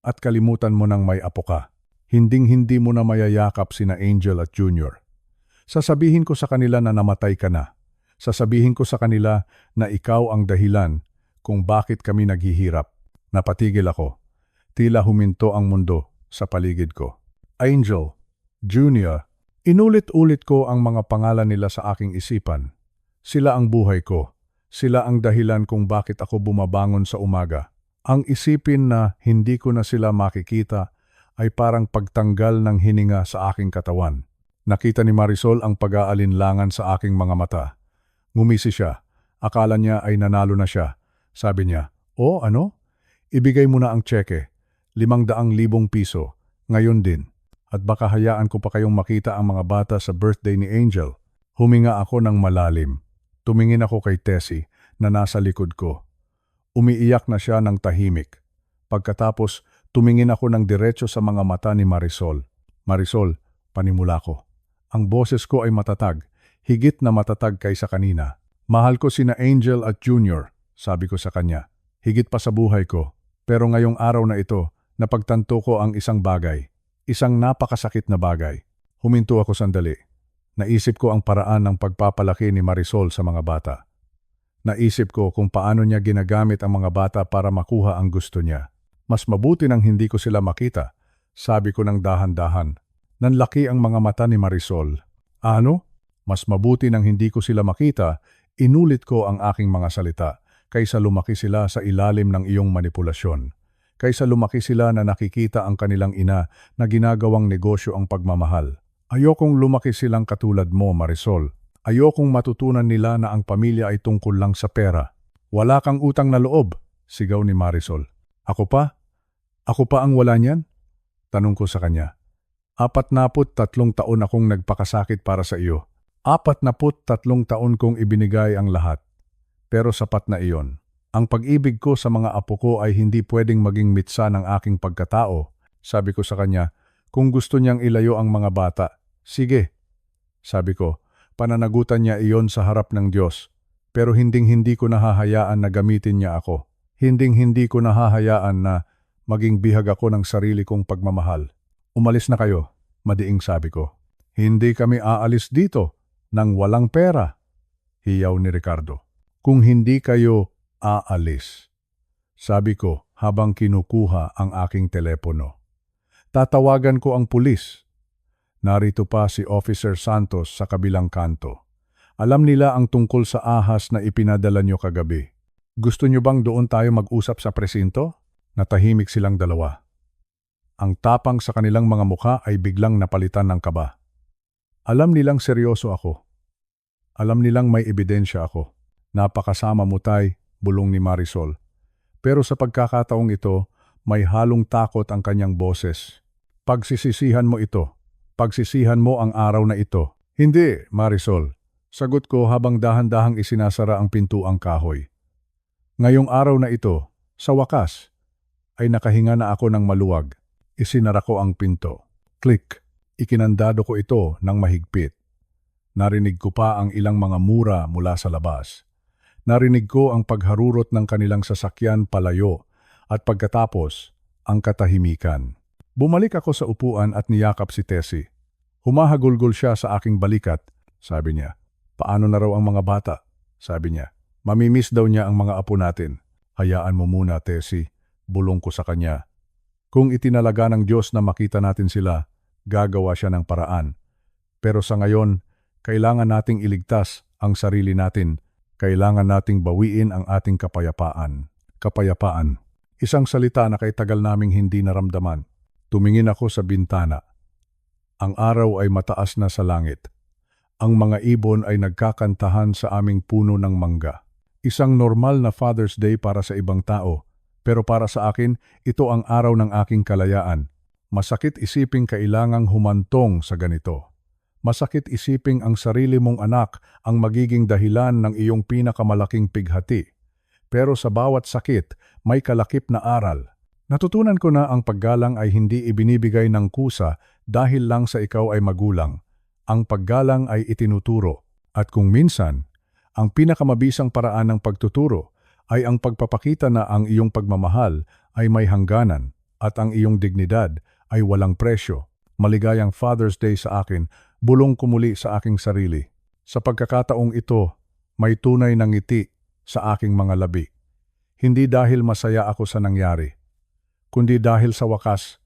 at kalimutan mo nang may apo ka. Hinding-hindi mo na mayayakap sina Angel at Junior. Sasabihin ko sa kanila na namatay ka na. Sasabihin ko sa kanila na ikaw ang dahilan kung bakit kami naghihirap. Napatigil ako. Tila huminto ang mundo sa paligid ko. Angel, Junior, inulit-ulit ko ang mga pangalan nila sa aking isipan. Sila ang buhay ko. Sila ang dahilan kung bakit ako bumabangon sa umaga. Ang isipin na hindi ko na sila makikita ay parang pagtanggal ng hininga sa aking katawan. Nakita ni Marisol ang pag-aalinlangan sa aking mga mata. Ngumisi siya. Akala niya ay nanalo na siya. Sabi niya, "O ano? Ibigay mo na ang tseke. 500,000 piso. Ngayon din. At baka hayaan ko pa kayong makita ang mga bata sa birthday ni Angel." Huminga ako ng malalim. Tumingin ako kay Tessie na nasa likod ko. Umiiyak na siya ng tahimik. Pagkatapos, tumingin ako ng diretso sa mga mata ni Marisol. "Marisol," panimula ko. Ang boses ko ay matatag, higit na matatag kaysa kanina. "Mahal ko sina Angel at Junior," sabi ko sa kanya. "Higit pa sa buhay ko. Pero ngayong araw na ito, napagtanto ko ang isang bagay. Isang napakasakit na bagay." Huminto ako sandali. Naisip ko ang paraan ng pagpapalaki ni Marisol sa mga bata. Naisip ko kung paano niya ginagamit ang mga bata para makuha ang gusto niya. Mas mabuti nang hindi ko sila makita, sabi ko ng dahan-dahan. Nanlaki ang mga mata ni Marisol. "Ano? Mas mabuti nang hindi ko sila makita," inulit ko ang aking mga salita, "kaysa lumaki sila sa ilalim ng iyong manipulasyon. Kaysa lumaki sila na nakikita ang kanilang ina na ginagawang negosyo ang pagmamahal. Ayokong lumaki silang katulad mo, Marisol. Ayokong matutunan nila na ang pamilya ay tungkol lang sa pera." "Wala kang utang na loob," sigaw ni Marisol. "Ako pa? Ako pa ang wala niyan?" Tanong ko sa kanya. 43 taon akong nagpakasakit para sa iyo. 43 taon kong ibinigay ang lahat. Pero sapat na iyon. Ang pag-ibig ko sa mga apo ko ay hindi pwedeng maging mitsa ng aking pagkatao. Sabi ko sa kanya, kung gusto niyang ilayo ang mga bata, sige. Sabi ko, pananagutan niya iyon sa harap ng Diyos. Pero hinding-hindi ko nahahayaan na gamitin niya ako. Hinding-hindi ko nahahayaan na maging bihag ako ng sarili kong pagmamahal. "Umalis na kayo," madiing sabi ko. "Hindi kami aalis dito nang walang pera," hiyaw ni Ricardo. "Kung hindi kayo aalis," sabi ko habang kinukuha ang aking telepono. "Tatawagan ko ang pulis." Narito pa si Officer Santos sa kabilang kanto. "Alam nila ang tungkol sa ahas na ipinadala nyo kagabi. Gusto nyo bang doon tayo mag-usap sa presinto?" Natahimik silang dalawa. Ang tapang sa kanilang mga mukha ay biglang napalitan ng kaba. Alam nilang seryoso ako. Alam nilang may ebidensya ako. "Napakasama mo, Tay," bulong ni Marisol. Pero sa pagkakataong ito, may halong takot ang kanyang boses. "Pagsisisihan mo ito. Pagsisihan mo ang araw na ito." "Hindi, Marisol," sagot ko habang dahan-dahang isinasara ang pintuang kahoy. Ngayong araw na ito, sa wakas, ay nakahinga na ako ng maluwag. Isinara ko ang pinto. Click! Ikinandado ko ito ng mahigpit. Narinig ko pa ang ilang mga mura mula sa labas. Narinig ko ang pagharurot ng kanilang sasakyan palayo at pagkatapos, ang katahimikan. Bumalik ako sa upuan at niyakap si Tessie. Humahagulgol siya sa aking balikat, sabi niya. "Paano na raw ang mga bata?" sabi niya. "Mamimiss daw niya ang mga apo natin." "Hayaan mo muna, Tessie," bulong ko sa kanya. "Kung itinalaga ng Diyos na makita natin sila, gagawa siya ng paraan. Pero sa ngayon, kailangan nating iligtas ang sarili natin. Kailangan nating bawiin ang ating kapayapaan." Kapayapaan. Isang salita na kay tagal naming hindi naramdaman. Tumingin ako sa bintana. Ang araw ay mataas na sa langit. Ang mga ibon ay nagkakantahan sa aming puno ng mangga. Isang normal na Father's Day para sa ibang tao. Pero para sa akin, ito ang araw ng aking kalayaan. Masakit isiping kailangang humantong sa ganito. Masakit isiping ang sarili mong anak ang magiging dahilan ng iyong pinakamalaking pighati. Pero sa bawat sakit, may kalakip na aral. Natutunan ko na ang paggalang ay hindi ibinibigay ng kusa dahil lang sa ikaw ay magulang. Ang paggalang ay itinuturo. At kung minsan, ang pinakamabisang paraan ng pagtuturo ay ang pagpapakita na ang iyong pagmamahal ay may hangganan at ang iyong dignidad ay walang presyo. Maligayang Father's Day sa akin, bulong ko muli sa aking sarili. Sa pagkakataong ito, may tunay na ngiti sa aking mga labi. Hindi dahil masaya ako sa nangyari, kundi dahil sa wakas,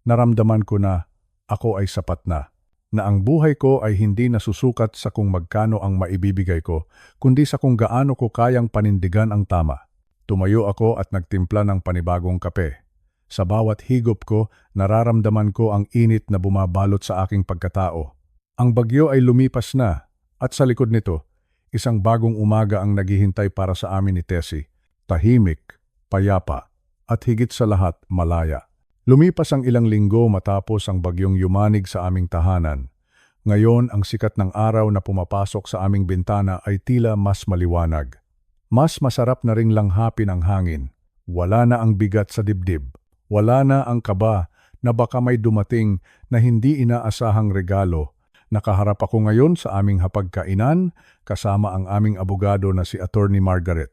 naramdaman ko na ako ay sapat na. na ang buhay ko ay hindi nasusukat sa kung magkano ang maibibigay ko, kundi sa kung gaano ko kayang panindigan ang tama. Tumayo ako at nagtimpla ng panibagong kape. Sa bawat higop ko, nararamdaman ko ang init na bumabalot sa aking pagkatao. Ang bagyo ay lumipas na, at sa likod nito, isang bagong umaga ang naghihintay para sa amin ni Tessie. Tahimik, payapa, at higit sa lahat, malaya. Lumipas ang ilang linggo matapos ang bagyong yumanig sa aming tahanan. Ngayon, ang sikat ng araw na pumapasok sa aming bintana ay tila mas maliwanag. Mas masarap na ring langhapin ang hangin. Wala na ang bigat sa dibdib. Wala na ang kaba na baka may dumating na hindi inaasahang regalo. Nakaharap ako ngayon sa aming hapagkainan kasama ang aming abogado na si Attorney Margaret.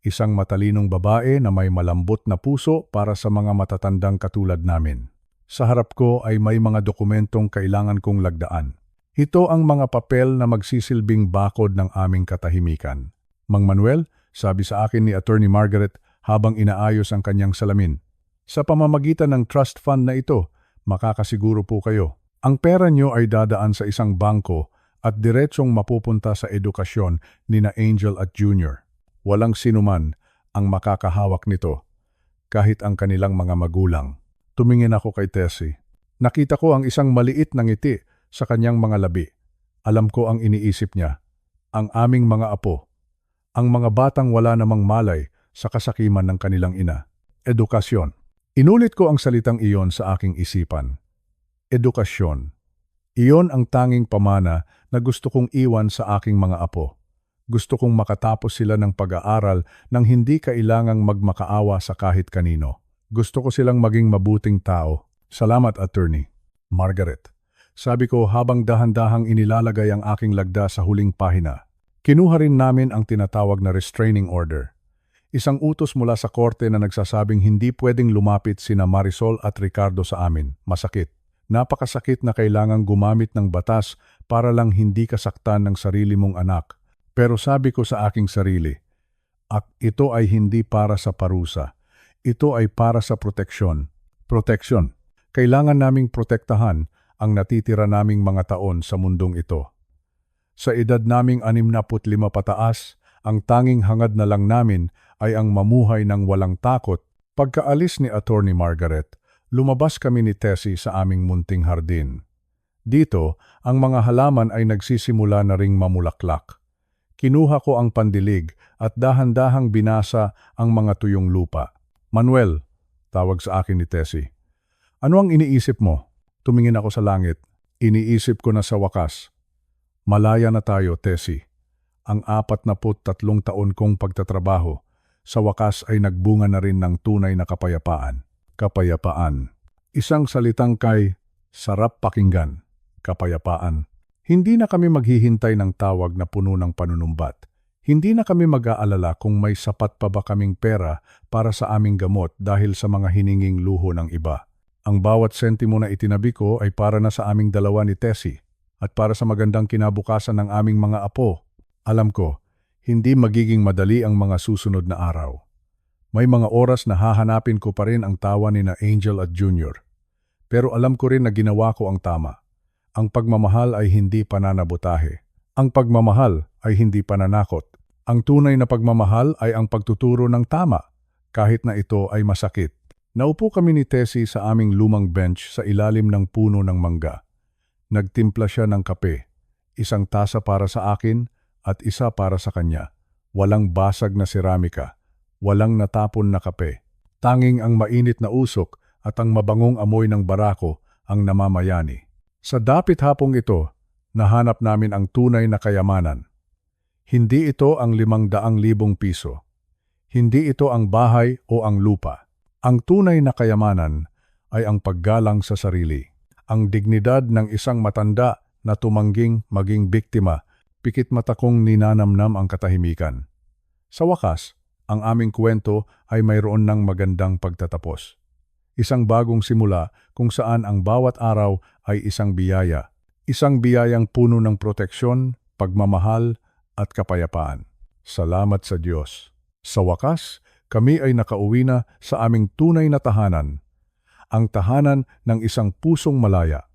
Isang matalinong babae na may malambot na puso para sa mga matatandang katulad namin. Sa harap ko ay may mga dokumentong kailangan kong lagdaan. Ito ang mga papel na magsisilbing bakod ng aming katahimikan. Mang Manuel, sabi sa akin ni Attorney Margaret habang inaayos ang kanyang salamin. Sa pamamagitan ng trust fund na ito, makakasiguro po kayo. Ang pera nyo ay dadaan sa isang bangko at diretsong mapupunta sa edukasyon ni na Angel at Junior. Walang sinuman ang makakahawak nito, kahit ang kanilang mga magulang. Tumingin ako kay Tessie. Nakita ko ang isang maliit na ngiti sa kanyang mga labi. Alam ko ang iniisip niya. Ang aming mga apo. Ang mga batang wala namang malay sa kasakiman ng kanilang ina. Edukasyon. Inulit ko ang salitang iyon sa aking isipan. Edukasyon. Iyon ang tanging pamana na gusto kong iwan sa aking mga apo. Gusto kong makatapos sila ng pag-aaral nang hindi kailangang magmakaawa sa kahit kanino. Gusto ko silang maging mabuting tao. Salamat, Attorney. Margaret. Sabi ko habang dahan-dahang inilalagay ang aking lagda sa huling pahina. Kinuha rin namin ang tinatawag na restraining order. Isang utos mula sa korte na nagsasabing hindi pwedeng lumapit sina Marisol at Ricardo sa amin. Masakit. Napakasakit na kailangang gumamit ng batas para lang hindi kasaktan ng sarili mong anak. Pero sabi ko sa aking sarili, ito ay hindi para sa parusa. Ito ay para sa proteksyon. Proteksyon. Kailangan naming protektahan ang natitira naming mga taon sa mundong ito. Sa edad naming 65 pataas, ang tanging hangad na lang namin ay ang mamuhay ng walang takot. Pagkaalis ni Attorney Margaret, lumabas kami ni Tessie sa aming munting hardin. Dito, ang mga halaman ay nagsisimula na ring mamulaklak. Kinuha ko ang pandilig at dahan-dahang binasa ang mga tuyong lupa. Manuel, tawag sa akin ni Tessie. Ano ang iniisip mo? Tumingin ako sa langit. Iniisip ko na sa wakas. Malaya na tayo, Tessie. Ang 43 taon kong pagtatrabaho, sa wakas ay nagbunga na rin ng tunay na kapayapaan. Kapayapaan. Isang salitang kay sarap pakinggan. Kapayapaan. Hindi na kami maghihintay ng tawag na puno ng panunumbat. Hindi na kami mag-aalala kung may sapat pa ba kaming pera para sa aming gamot dahil sa mga hininging luho ng iba. Ang bawat sentimo na itinabi ko ay para na sa aming dalawa ni Tessie at para sa magandang kinabukasan ng aming mga apo. Alam ko, hindi magiging madali ang mga susunod na araw. May mga oras na hahanapin ko pa rin ang tawa ni na Angel at Junior. Pero alam ko rin na ginawa ko ang tama. Ang pagmamahal ay hindi pananabutahe. Ang pagmamahal ay hindi pananakot. Ang tunay na pagmamahal ay ang pagtuturo ng tama, kahit na ito ay masakit. Naupo kami ni Tessie sa aming lumang bench sa ilalim ng puno ng mangga. Nagtimpla siya ng kape, isang tasa para sa akin at isa para sa kanya. Walang basag na seramika, walang natapon na kape. Tanging ang mainit na usok at ang mabangong amoy ng barako ang namamayani. Sa dapit hapong ito, nahanap namin ang tunay na kayamanan. Hindi ito ang 500,000 piso. Hindi ito ang bahay o ang lupa. Ang tunay na kayamanan ay ang paggalang sa sarili. Ang dignidad ng isang matanda na tumangging maging biktima, pikit mata kong ninanamnam ang katahimikan. Sa wakas, ang aming kwento ay mayroon ng magandang pagtatapos. Isang bagong simula kung saan ang bawat araw ay isang biyaya. Isang biyayang puno ng proteksyon, pagmamahal at kapayapaan. Salamat sa Diyos. Sa wakas, kami ay nakauwi na sa aming tunay na tahanan. Ang tahanan ng isang pusong malaya.